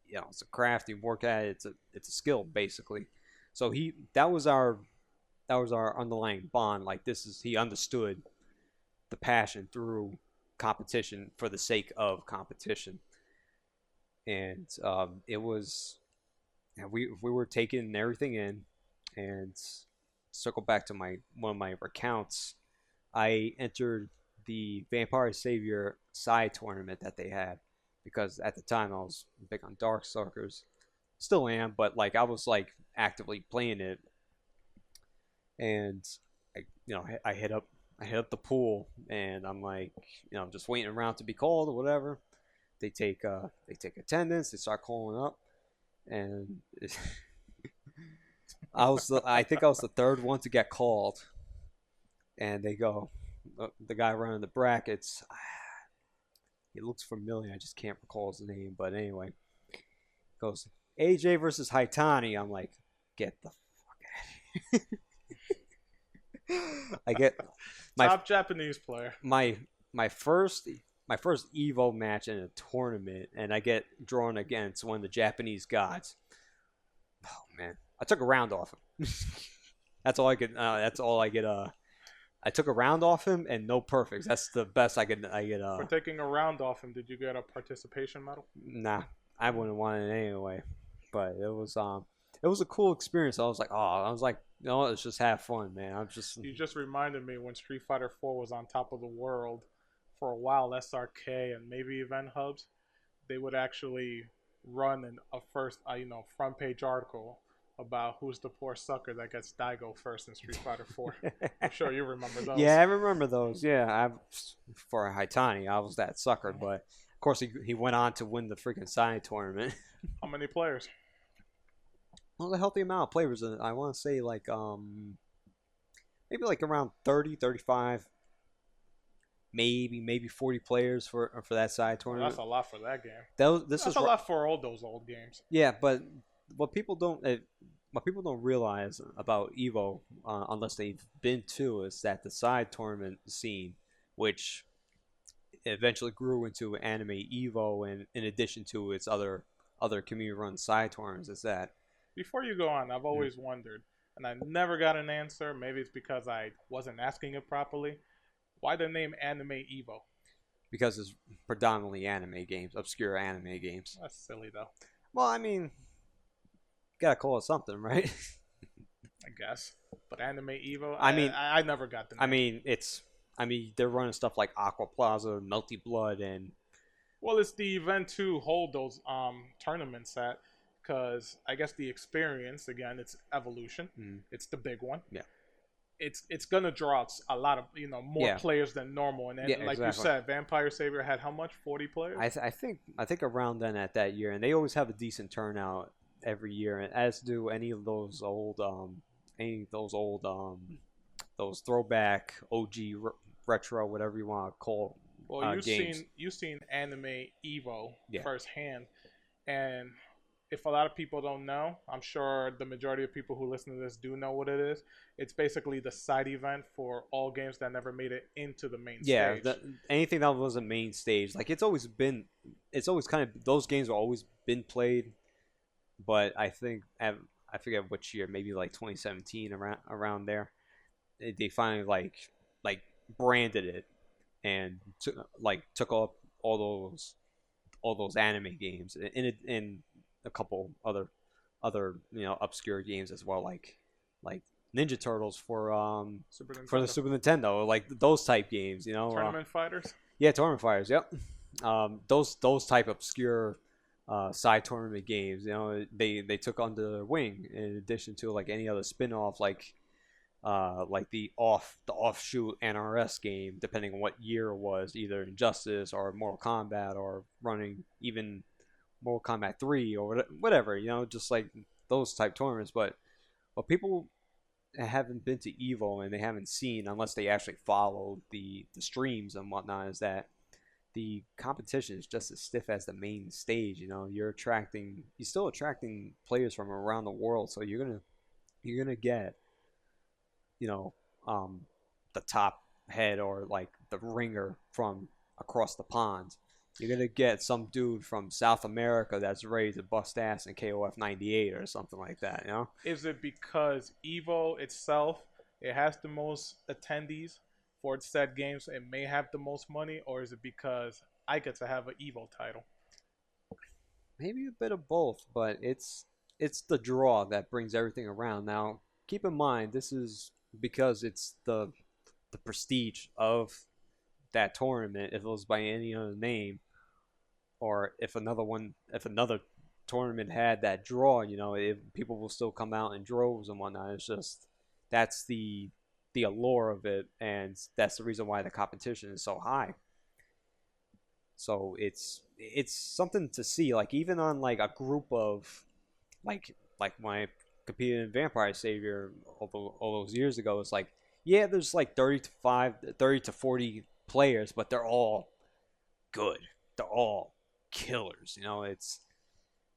it's a craft. You work at it. It's a skill, basically. So that was our our underlying bond. Like he understood the passion through competition for the sake of competition, and it was we were taking everything in, and circle back to one of my recounts. I entered the Vampire Savior side tournament that they had because at the time I was big on Darkstalkers, still am, but like I was like actively playing it, and I hit up the pool, and I'm like, just waiting around to be called or whatever. They take attendance, they start calling up, and I think I was the third one to get called, and they go, the guy running the brackets, he looks familiar, I just can't recall his name, but anyway, goes AJ versus Haitani. I'm like, get the fuck out of here. I get my Top Japanese player. my first Evo match in a tournament, and I get drawn against one of the Japanese gods. Oh man, I took a round off him. That's all I could. That's all I get. I took a round off him and no perfects. That's the best I get. For taking a round off him, did you get a participation medal? Nah, I wouldn't want it anyway. But it was a cool experience. I was like, let's just have fun, man. You just reminded me when Street Fighter 4 was on top of the world for a while. SRK and maybe Event Hubs, they would actually run a first, front page article about who's the poor sucker that gets Daigo first in Street Fighter 4. I'm sure you remember those. Yeah, I remember those. Yeah, for Haitani, I was that sucker, but of course he went on to win the freaking side tournament. How many players? Well, a healthy amount of players. I want to say like maybe like around 30, 35, maybe 40 players for that side tournament. That's a lot for that game. That's a lot for all those old games. Yeah, but what people don't realize about Evo, unless they've been to, is that the side tournament scene, which eventually grew into Anime Evo, and in addition to its other community-run side tournaments, is that. Before you go on, I've always wondered, and I never got an answer. Maybe it's because I wasn't asking it properly. Why the name Anime Evo? Because it's predominantly anime games, obscure anime games. That's silly, though. Well, I mean, gotta call it something, right? I guess. But Anime Evo, I never got the name. I mean, they're running stuff like Aqua Plaza, Melty Blood, and. Well, it's the event to hold those tournaments at. Because I guess the experience, again, it's evolution. It's the big one. Yeah. It's gonna draw out a lot of more players than normal, and then, like exactly. you said, Vampire Savior had how much? 40 players. I think around then at that year, and they always have a decent turnout every year, and as do any of those old those throwback OG retro, whatever you want to call. Well, games. you've seen Anime Evo firsthand, and if a lot of people don't know, I'm sure the majority of people who listen to this do know what it is. It's basically the side event for all games that never made it into the main stage. Yeah, anything that was a main stage. Like, it's always kind of, those games have always been played, but I think, I forget which year, maybe like 2017, around there, they finally like branded it and took up all those anime games in a couple other obscure games as well, like Ninja Turtles for the Super Nintendo, like those type games, Tournament Fighters. Yeah, Tournament Fighters. Yep. Those type obscure side tournament games, they took under their wing, in addition to like any other spin-off, like the offshoot NRS game, depending on what year it was, either Injustice or Mortal Kombat, or running even Mortal Kombat 3 or whatever, just like those type tournaments. But what people haven't been to Evo and they haven't seen, unless they actually follow the streams and whatnot, is that the competition is just as stiff as the main stage. You're still attracting players from around the world, so you're gonna get the top head, or like the ringer from across the pond. You're going to get some dude from South America that's ready to bust ass in KOF 98 or something like that, Is it because Evo itself it has the most attendees for its said games, it may have the most money, or is it because I get to have an Evo title? Maybe a bit of both, but it's the draw that brings everything around. Now, keep in mind, this is because it's the prestige of that tournament. If it was by any other name, or if another tournament had that draw, people will still come out in droves and whatnot. It's just that's the allure of it, and that's the reason why the competition is so high. So it's something to see. Like even on like a group of like when I competed in Vampire Savior all those years ago, it's like yeah, there's like 30 to 40 players, but they're all good. They're all killers. It's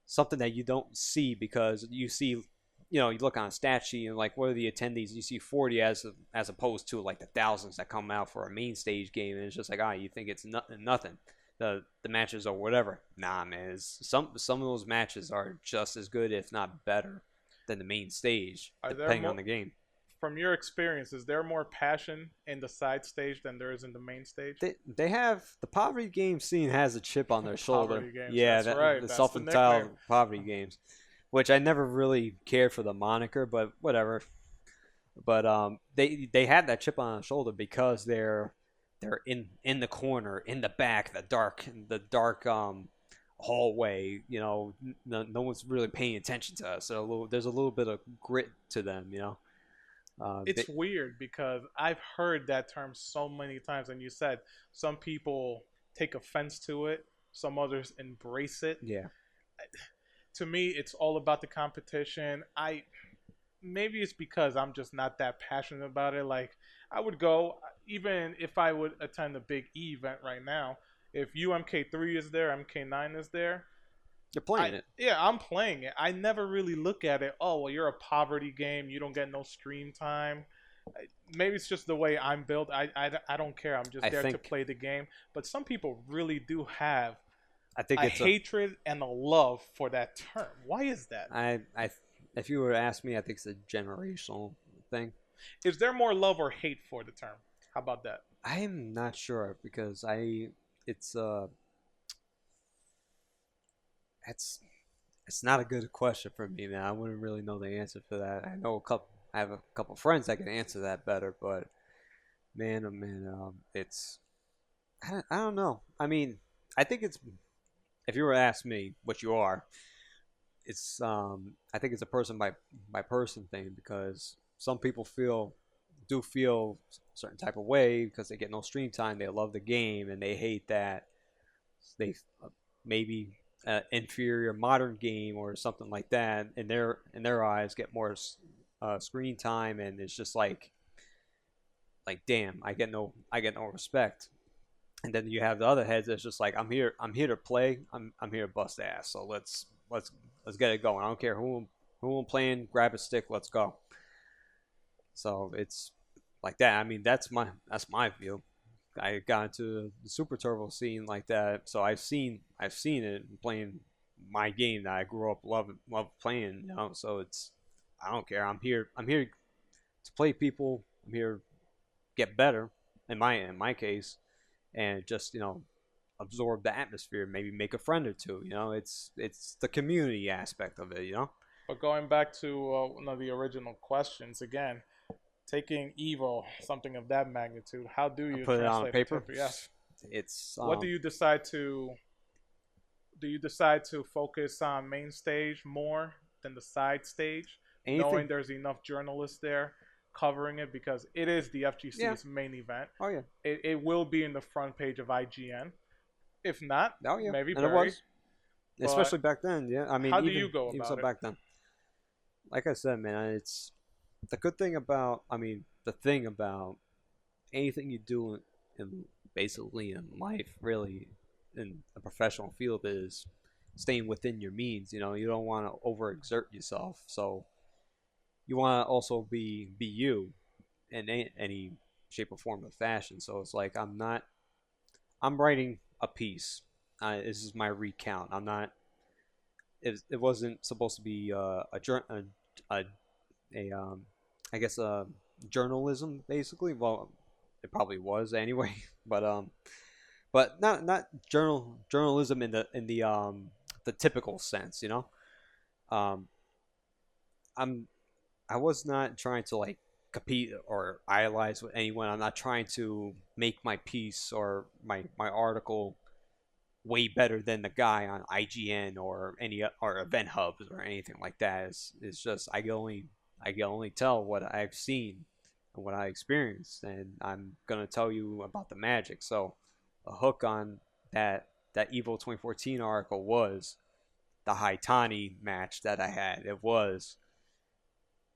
something that you don't see because you see, you look on a stat sheet and like what are the attendees? You see 40 as opposed to like the thousands that come out for a main stage game, and it's just like you think it's nothing. The matches or whatever. Nah, man. Some of those matches are just as good, if not better, than the main stage, depending on the game. From your experience, is there more passion in the side stage than there is in the main stage? They have the poverty game scene has a chip on their shoulder. Games, yeah, that's right. The That's self-entitled the poverty games, which I never really cared for the moniker, but whatever. But they had that chip on their shoulder because they're in the corner, in the back, the dark hallway. No one's really paying attention to us. So there's a little bit of grit to them. It's weird because I've heard that term so many times, and you said some people take offense to it, some others embrace it. Yeah. To me, it's all about the competition. Maybe it's because I'm just not that passionate about it. Like I would go, even if I would attend a big E event right now, if UMK3 is there, MK9 is there, you're playing it. Yeah, I'm playing it. I never really look at it, oh, well, you're a poverty game. You don't get no stream time. Maybe it's just the way I'm built. I don't care. I'm just there to play the game. But some people really do have it's hatred and a love for that term. Why is that? If you were to ask me, I think it's a generational thing. Is there more love or hate for the term? How about that? I'm not sure because it's not a good question for me, man. I wouldn't really know the answer for that. I have a couple friends that can answer that better, but man, oh man, I don't know. I mean, I think it's, if you were to ask me what you are, it's I think it's a person by person thing because some people do feel a certain type of way because they get no stream time. They love the game and they hate that they maybe inferior modern game or something like that in their eyes get more screen time, and it's just like damn, I get no respect. And then you have the other heads that's just like I'm here to play, I'm here to bust ass, so let's get it going. I don't care who I'm playing, grab a stick, let's go. So it's like that. I mean, that's my view. I got into the Super Turbo scene like that, so I've seen it playing my game that I grew up love playing. So it's, I don't care. I'm here to play people. I'm here to get better in my case, and just absorb the atmosphere. Maybe make a friend or two. It's the community aspect of it. But going back to one of the original questions again. Taking Evo, something of that magnitude, how do you put it on paper? Yes. It's what do you decide to? Do you decide to focus on main stage more than the side stage, knowing there's enough journalists there covering it because it is the FGC's main event? Oh yeah. It will be in the front page of IGN. If not, maybe and it was. Especially back then, yeah. I mean, how do you go about it? Back then, like I said, man, it's. The good thing about, the thing about anything you do basically in life, really, in a professional field, is staying within your means. You don't want to overexert yourself, so you want to also be you in any shape or form of fashion. So it's like I'm writing a piece. This is my recount. I'm not. It wasn't supposed to be I guess a journalism, basically. Well, it probably was anyway, but not journalism in the typical sense, you know. Um, I'm I was not trying to like compete or idolize with anyone. I'm not trying to make my piece or my article way better than the guy on IGN or any or event hubs or anything like that. It's just I can only tell what I've seen and what I experienced, and I'm gonna tell you about the magic. So a hook on that Evo 2014 article was the Haitani match that I had. It was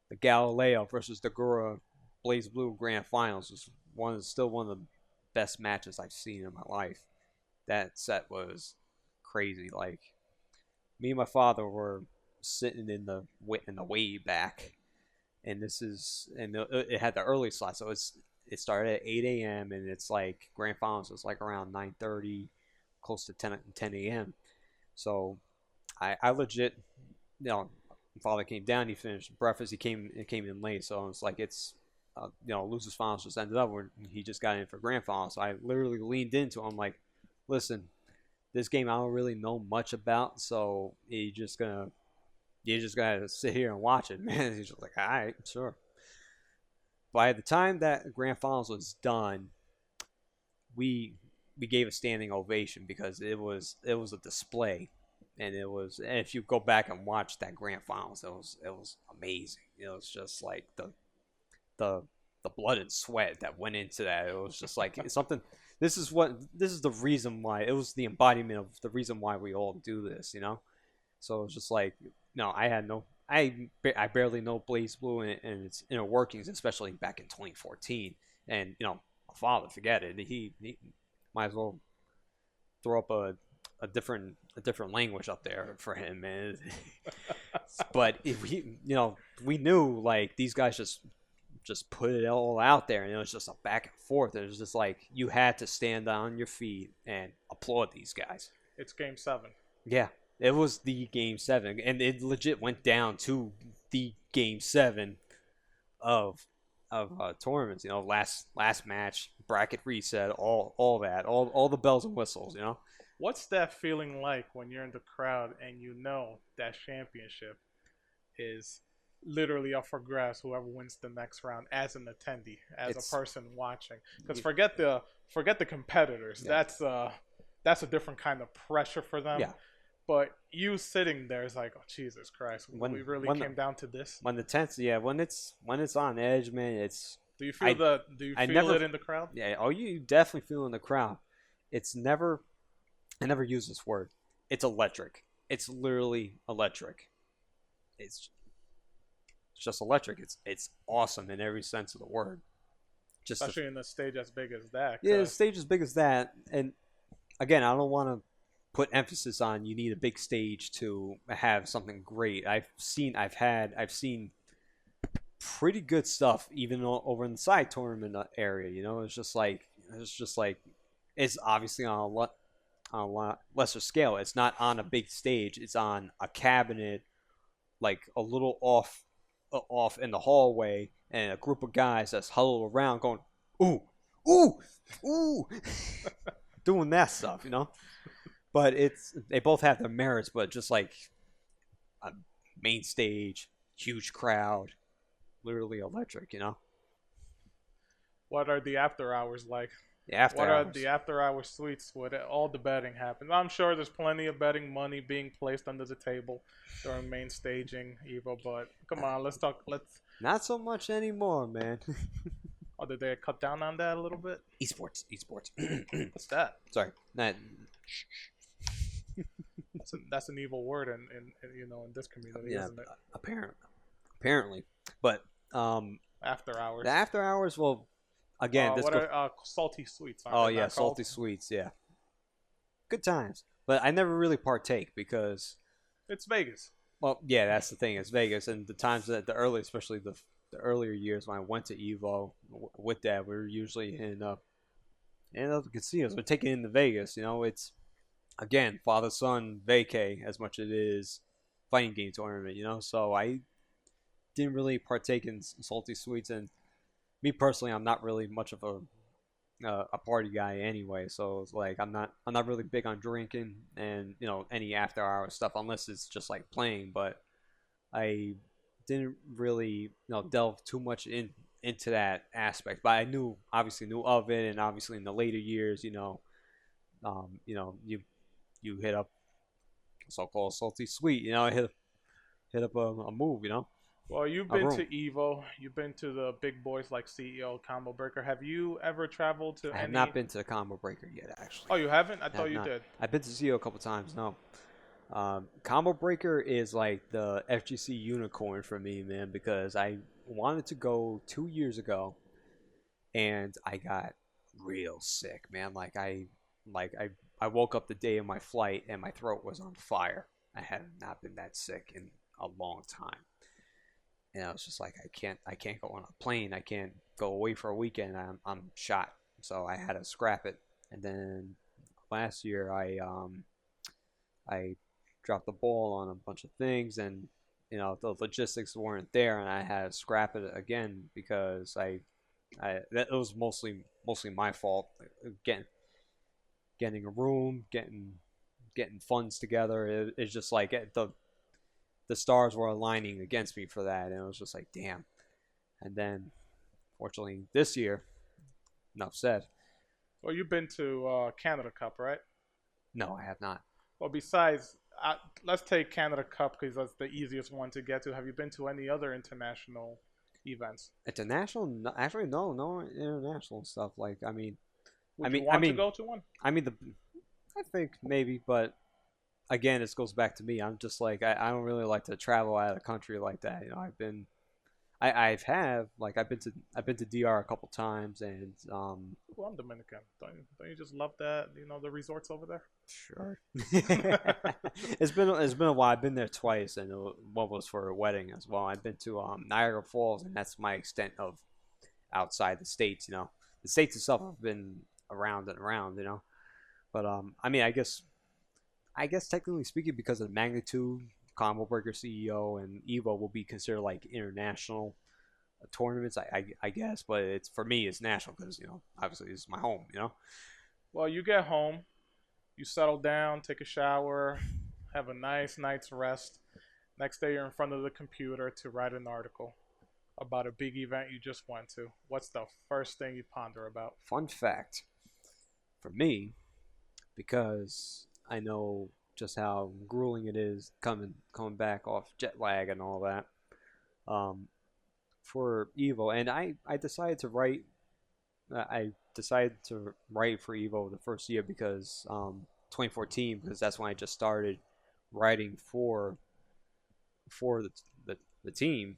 the Galileo versus the Gura Blaze Blue Grand Finals. Was still one of the best matches I've seen in my life. That set was crazy. Like me and my father were sitting in the way back, and it had the early slot, so it started at 8 a.m. and it's like grand finals was like around 9:30, close to 10 a.m. So I legit, my father came down, he finished breakfast, he came in late, so it's like it's losers finals just ended up where he just got in for grand finals. So I literally leaned into him like, listen, this game I don't really know much about, so you just gotta sit here and watch it, man. He's just like, all right, sure. By the time that grand finals was done, we gave a standing ovation because it was a display, and if you go back and watch that grand finals, it was amazing. It was just like the blood and sweat that went into that. It was just like something. This is the reason why it was the embodiment of the reason why we all do this, you know. So it's just like, I barely know Blaze Blue and its inner workings, especially back in 2014. And my father, forget it. He might as well throw up a different language up there for him, man. But we knew like these guys just put it all out there, and it was just a back and forth. It was just like you had to stand on your feet and applaud these guys. It's Game 7. Yeah, it was the Game 7, and it legit went down to the Game 7 of tournaments. Last match, bracket reset, all that, all the bells and whistles. What's that feeling like when you're in the crowd and you know that championship is literally up for grabs, whoever wins the next round, as an attendee, as a person watching? Because forget the competitors. Yeah. That's a different kind of pressure for them. Yeah. But you sitting there is like, oh, Jesus Christ, we really came down to this. When the tense, when it's on edge, man, it's. Do you feel it in the crowd? Yeah. Oh, you definitely feel it in the crowd. It's never. I never use this word. It's electric. It's literally electric. It's just electric. It's awesome in every sense of the word. Especially in a stage as big as that. Yeah, a stage as big as that. And again, I don't want to put emphasis on you need a big stage to have something great. I've seen pretty good stuff even over in the side tournament area. It's just like it's obviously on a lot lesser scale. It's not on a big stage. It's on a cabinet, like a little off in the hallway, and a group of guys that's huddled around going, ooh, ooh, ooh, doing that stuff, But they both have their merits, but just like a main stage, huge crowd, literally electric, What are the after hours like? What are the after-hour suites where all the betting happens? I'm sure there's plenty of betting money being placed under the table during main staging, Evo, but come on, let's talk. Not so much anymore, man. Oh, did they cut down on that a little bit? Esports. What's that? Sorry. That's an evil word in this community, isn't it? Apparently. But after hours. The after hours, well, again, what are salty sweets? Oh yeah, salty sweets. Yeah, good times. But I never really partake because it's Vegas. Well, yeah, that's the thing. It's Vegas, and the times that especially the earlier years when I went to Evo with Dad, we were usually in the casinos. We're taking in the Vegas. It's again father-son vacay as much as it is fighting game tournament. So I didn't really partake in salty sweets, and me personally, I'm not really much of a party guy anyway, so it's like I'm not really big on drinking and any after hours stuff unless it's just like playing. But I didn't really delve too much into that aspect. But I obviously knew of it, and obviously in the later years, you hit up so-called salty sweet, hit up a move, Well, you've a been room. to Evo. You've been to the big boys like CEO, Combo Breaker. Have you ever traveled to I have any? not been to the Combo Breaker yet, actually. Oh, you haven't? I I have thought you not. did. I've been to CEO a couple times. No. Combo Breaker is like the FGC unicorn for me, man, because I wanted to go 2 years ago, and I got real sick, man. I woke up the day of my flight and my throat was on fire. I had not been that sick in a long time, and I was just like, I can't go on a plane. I can't go away for a weekend. I'm shot, so I had to scrap it. And then last year, I dropped the ball on a bunch of things, and the logistics weren't there, and I had to scrap it again because that was mostly my fault. Getting a room, getting funds together. It's just like the stars were aligning against me for that, and it was just like, damn. And then, fortunately, this year, enough said. Well, you've been to Canada Cup, right? No, I have not. Well, besides, let's take Canada Cup because that's the easiest one to get to. Have you been to any other international events? International? No, actually, no international stuff. Like, Would you want to go to one? I think maybe, but again, this goes back to me. I'm just like I don't really like to travel out of the country like that. I've been to DR a couple times, and Well, I'm Dominican. Don't you just love that? The resorts over there. sure. It's been a while. I've been there twice, and one was for a wedding as well. I've been to Niagara Falls, and that's my extent of outside the states. The states itself have been around and around. But I guess technically speaking, because of the magnitude, Combo Breaker CEO and Evo will be considered like international tournaments. I guess, but it's for me, it's national because obviously it's my home. Well, you get home, you settle down, take a shower, have a nice night's rest. Next day, you're in front of the computer to write an article about a big event you just went to. What's the first thing you ponder about? Fun fact for me, because I know just how grueling it is coming back off jet lag and all that. For Evo, and I decided to write. I decided to write for Evo the first year because 2014, because that's when I just started writing for the team,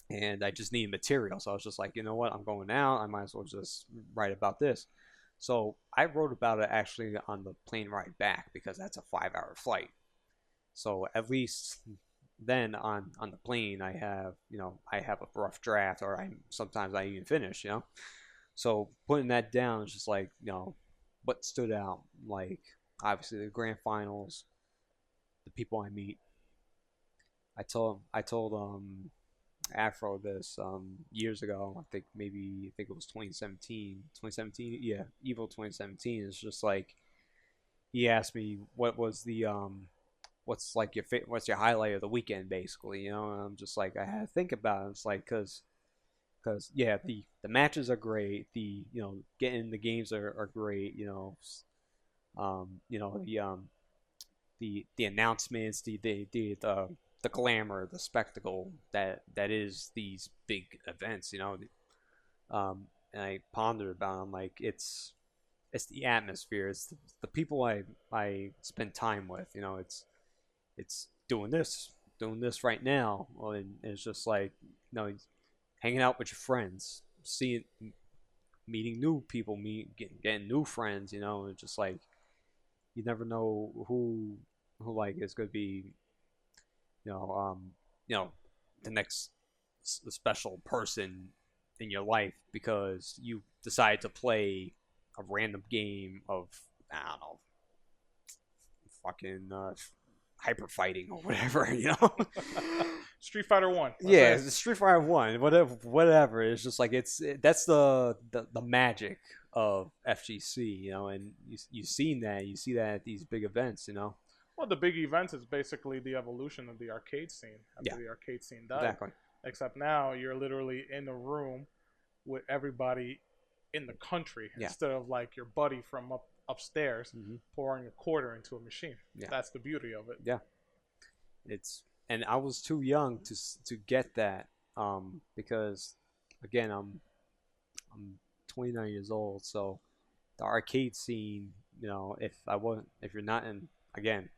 and I just needed material. So I was just like, you know what, I'm going out. I might as well just write about this. So I wrote about it actually on the plane ride back because that's a 5-hour flight. So at least then on the plane I have a rough draft, or sometimes I even finish. So putting that down is just like what stood out, like obviously the grand finals, the people I meet. I told Afro this years ago. I think it was 2017. 2017, yeah, Evo 2017. It's just like he asked me what was the what's like what's your highlight of the weekend, basically. And I'm just like, I had to think about it. It's like because yeah, the matches are great. The getting the games are great. The announcements, the glamour, the spectacle that is these big events. And I pondered about it. I'm like, it's the atmosphere. It's the people I spend time with. It's doing this right now. Well, and it's just like hanging out with your friends, meeting new people, getting new friends. And just like you never know who like is going to be the next special person in your life because you decide to play a random game of, I don't know, fucking hyper fighting or whatever. Street Fighter 1. Yeah, it's Street Fighter 1, whatever. It's just like that's the magic of FGC, you know, and you see that at these big events, you know. Well, the big events is basically the evolution of the arcade scene after Yeah. the arcade scene died. Exactly. Except now you're literally in a room with everybody in the country Yeah. instead of like your buddy from upstairs Hmm. pouring a quarter into a machine. Yeah. That's the beauty of it. Yeah. And I was too young to get that, because again I'm 29 years old, so the arcade scene, you know, if you're not in, again,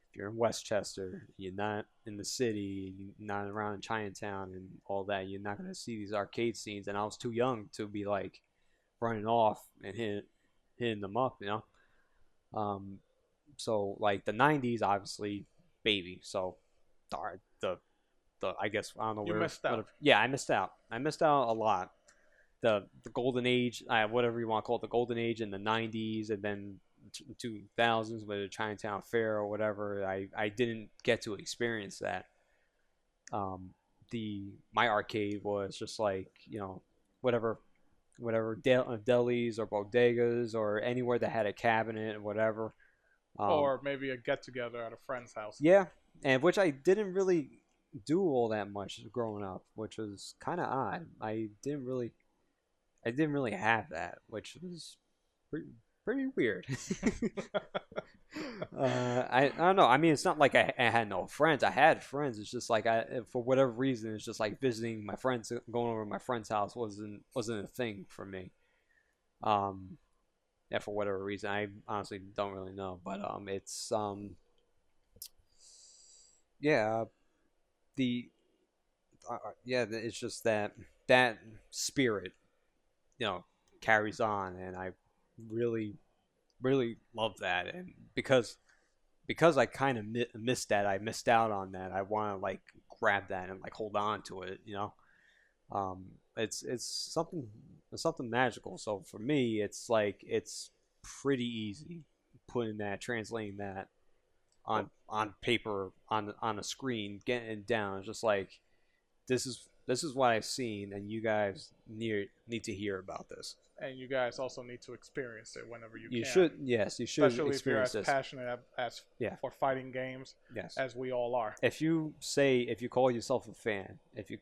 if you're in Westchester, you're not in the city, you're not around in Chinatown and all that, you're not gonna see these arcade scenes. And I was too young to be like running off and hitting them up, you know. So like the 90s, obviously, baby. So the I guess I don't know You where. missed out. Yeah, I missed out. I missed out a lot. The golden age, whatever you want to call it, the golden age in the 90s, and then 2000s with the Chinatown Fair or whatever. I didn't get to experience that. My arcade was just like, you know, whatever delis or bodegas or anywhere that had a cabinet or whatever. Or maybe a get together at a friend's house. Yeah, and which I didn't really do all that much growing up, which was kind of odd. I didn't really have that, which was pretty weird. I don't know. I mean, it's not like I had no friends. I had friends. It's just like for whatever reason, it's just like visiting my friends, going over to my friend's house wasn't a thing for me. Yeah, for whatever reason, I honestly don't really know. But it's yeah, it's just that spirit, you know, carries on, and I really love that. And because I kind of missed that, I missed out on that. I want to like grab that and like hold on to it, you know. It's something magical. So for me, it's like it's pretty easy translating that on paper, on a screen, getting it down. It's just like this is what I've seen, and you guys need to hear about this. And you guys also need to experience it whenever you can. You should Especially if you're experience as this. passionate as Yeah. for fighting games Yes. as we all are. If you call yourself a fan, if you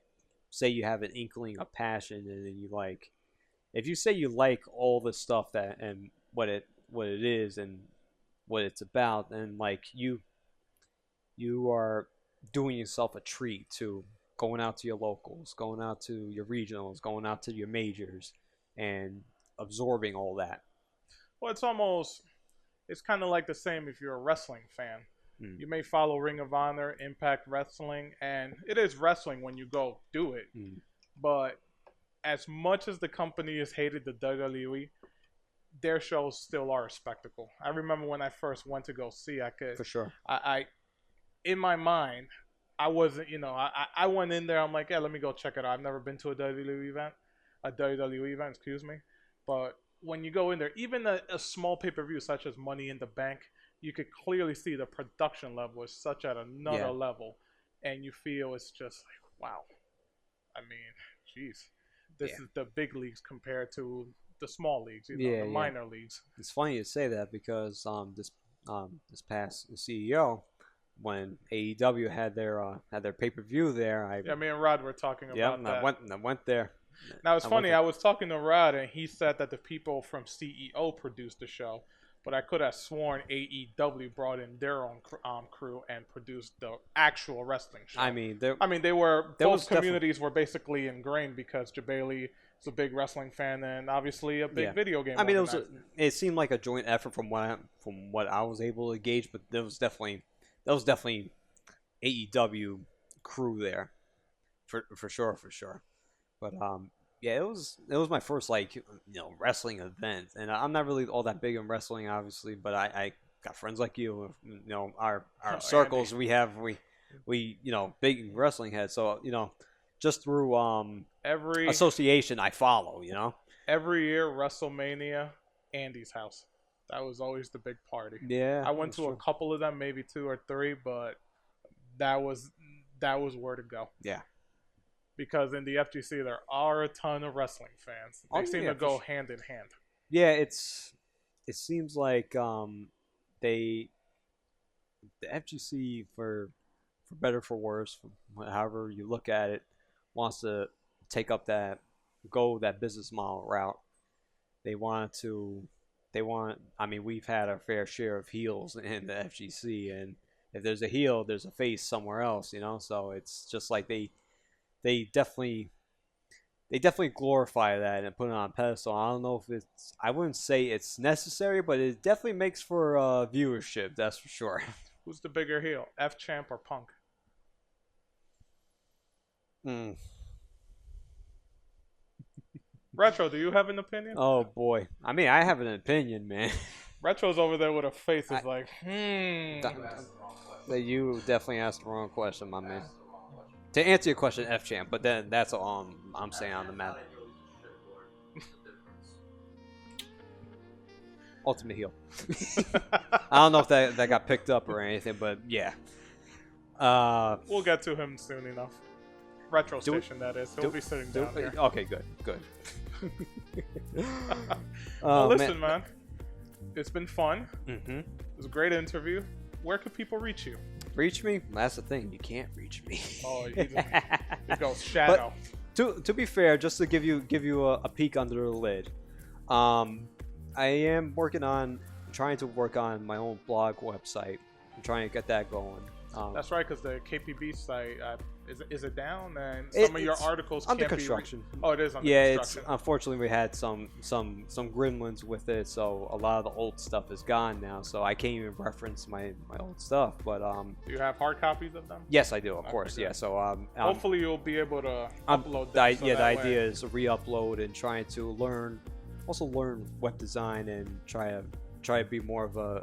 say you have an inkling of passion, and then if you say you like all the stuff that and what it is and what it's about, then like you are doing yourself a treat to going out to your locals, going out to your regionals, going out to your majors, and absorbing all that. Well, it's kind of like the same if you're a wrestling fan. Mm. You may follow Ring of Honor, Impact Wrestling, and it is wrestling when you go do it. Mm. But as much as the company has hated the WWE, their shows still are a spectacle. I remember when I first went to go see, For sure. I in my mind, I wasn't, I went in there, I'm like, yeah, let me go check it out. I've never been to a WWE event, excuse me. But when you go in there, even a small pay-per-view such as Money in the Bank, you could clearly see the production level is such at another level. And you feel it's just like, wow. I mean, jeez. This is the big leagues compared to the small leagues, the minor leagues. It's funny you say that because this past CEO, when AEW had their pay-per-view there, me and Rod were talking about that. I went there. Now it's funny. I was talking to Rod, and he said that the people from CEO produced the show, but I could have sworn AEW brought in their own crew and produced the actual wrestling show. I mean, both communities were basically ingrained because Jabali is a big wrestling fan and obviously a big video game. I mean, it seemed like a joint effort from what I was able to gauge, but there was definitely AEW crew there, for sure. But it was my first wrestling event, and I'm not really all that big in wrestling, obviously, but I got friends like you, our circles Andy. we big wrestling heads, so just through every association I follow, every year WrestleMania, Andy's house. That was always the big party. Yeah, I went to a couple of them, maybe 2 or 3, but that was that was where to go. Yeah. Because in the FGC, there are a ton of wrestling fans. They Oh, seem yeah, to go for hand in hand. Yeah, it seems like the FGC for better for worse, however you look at it, wants to go that business model route. I mean, we've had our fair share of heels in the FGC, and if there's a heel, there's a face somewhere else, you know. So it's just like they definitely glorify that and put it on a pedestal. I don't know if I wouldn't say it's necessary, but it definitely makes for viewership, that's for sure. Who's the bigger heel, F Champ or Punk? Retro, do you have an opinion? Oh boy, I mean, I have an opinion, man. Retro's over there with a face. Is like, That you definitely asked the wrong question, my man. To answer your question, F Champ, but then that's all I'm saying on the map. Ultimate heel. I don't know if that got picked up or anything, but yeah. We'll get to him soon enough. Retro Station, that is. He'll be sitting down here. Okay, good. Well, listen, man. It's been fun. Mm-hmm. It was a great interview. Where could people reach you? Reach me? That's the thing. You can't reach me. Oh, it goes shadow. But to be fair, just to give you a peek under the lid, I am trying to work on my own blog website. I'm trying to get that going. That's right, because the KPB site is it down, and some of your articles under can't construction. Oh, it is under construction. It's unfortunately we had some gremlins with it, so a lot of the old stuff is gone now. So I can't even reference my old stuff. But do you have hard copies of them? yes, I do, of course. Good. Yeah, so hopefully you'll be able to upload them. The idea is to re-upload and trying to learn web design and try to be more of an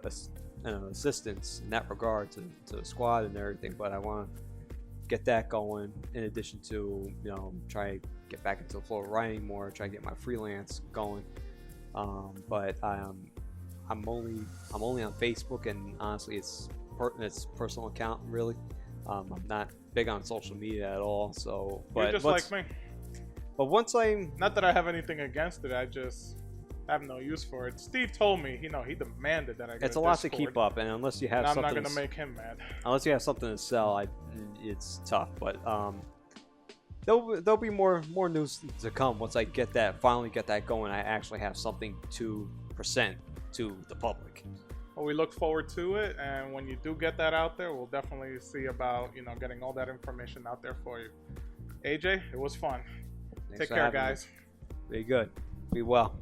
assistance in that regard to the squad and everything. But I want to get that going in addition to try to get back into the flow of writing more, try to get my freelance going. But I'm only on Facebook, and honestly it's personal account really. I'm not big on social media at all, so You're just like me. But once not that I have anything against it, I just have no use for it. Steve told me, he demanded that I get it's a lot to keep up, and unless you have and I'm something not gonna make him mad. Unless you have something to sell, it's tough. But there'll be more news to come once I finally get that going. I actually have something to present to the public. Well, we look forward to it, and when you do get that out there, we'll definitely see about getting all that information out there for you. AJ, it was fun. Thanks Take for care, having me. guys. Be good. Be well.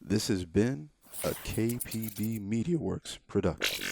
This has been a KPB Media Works production.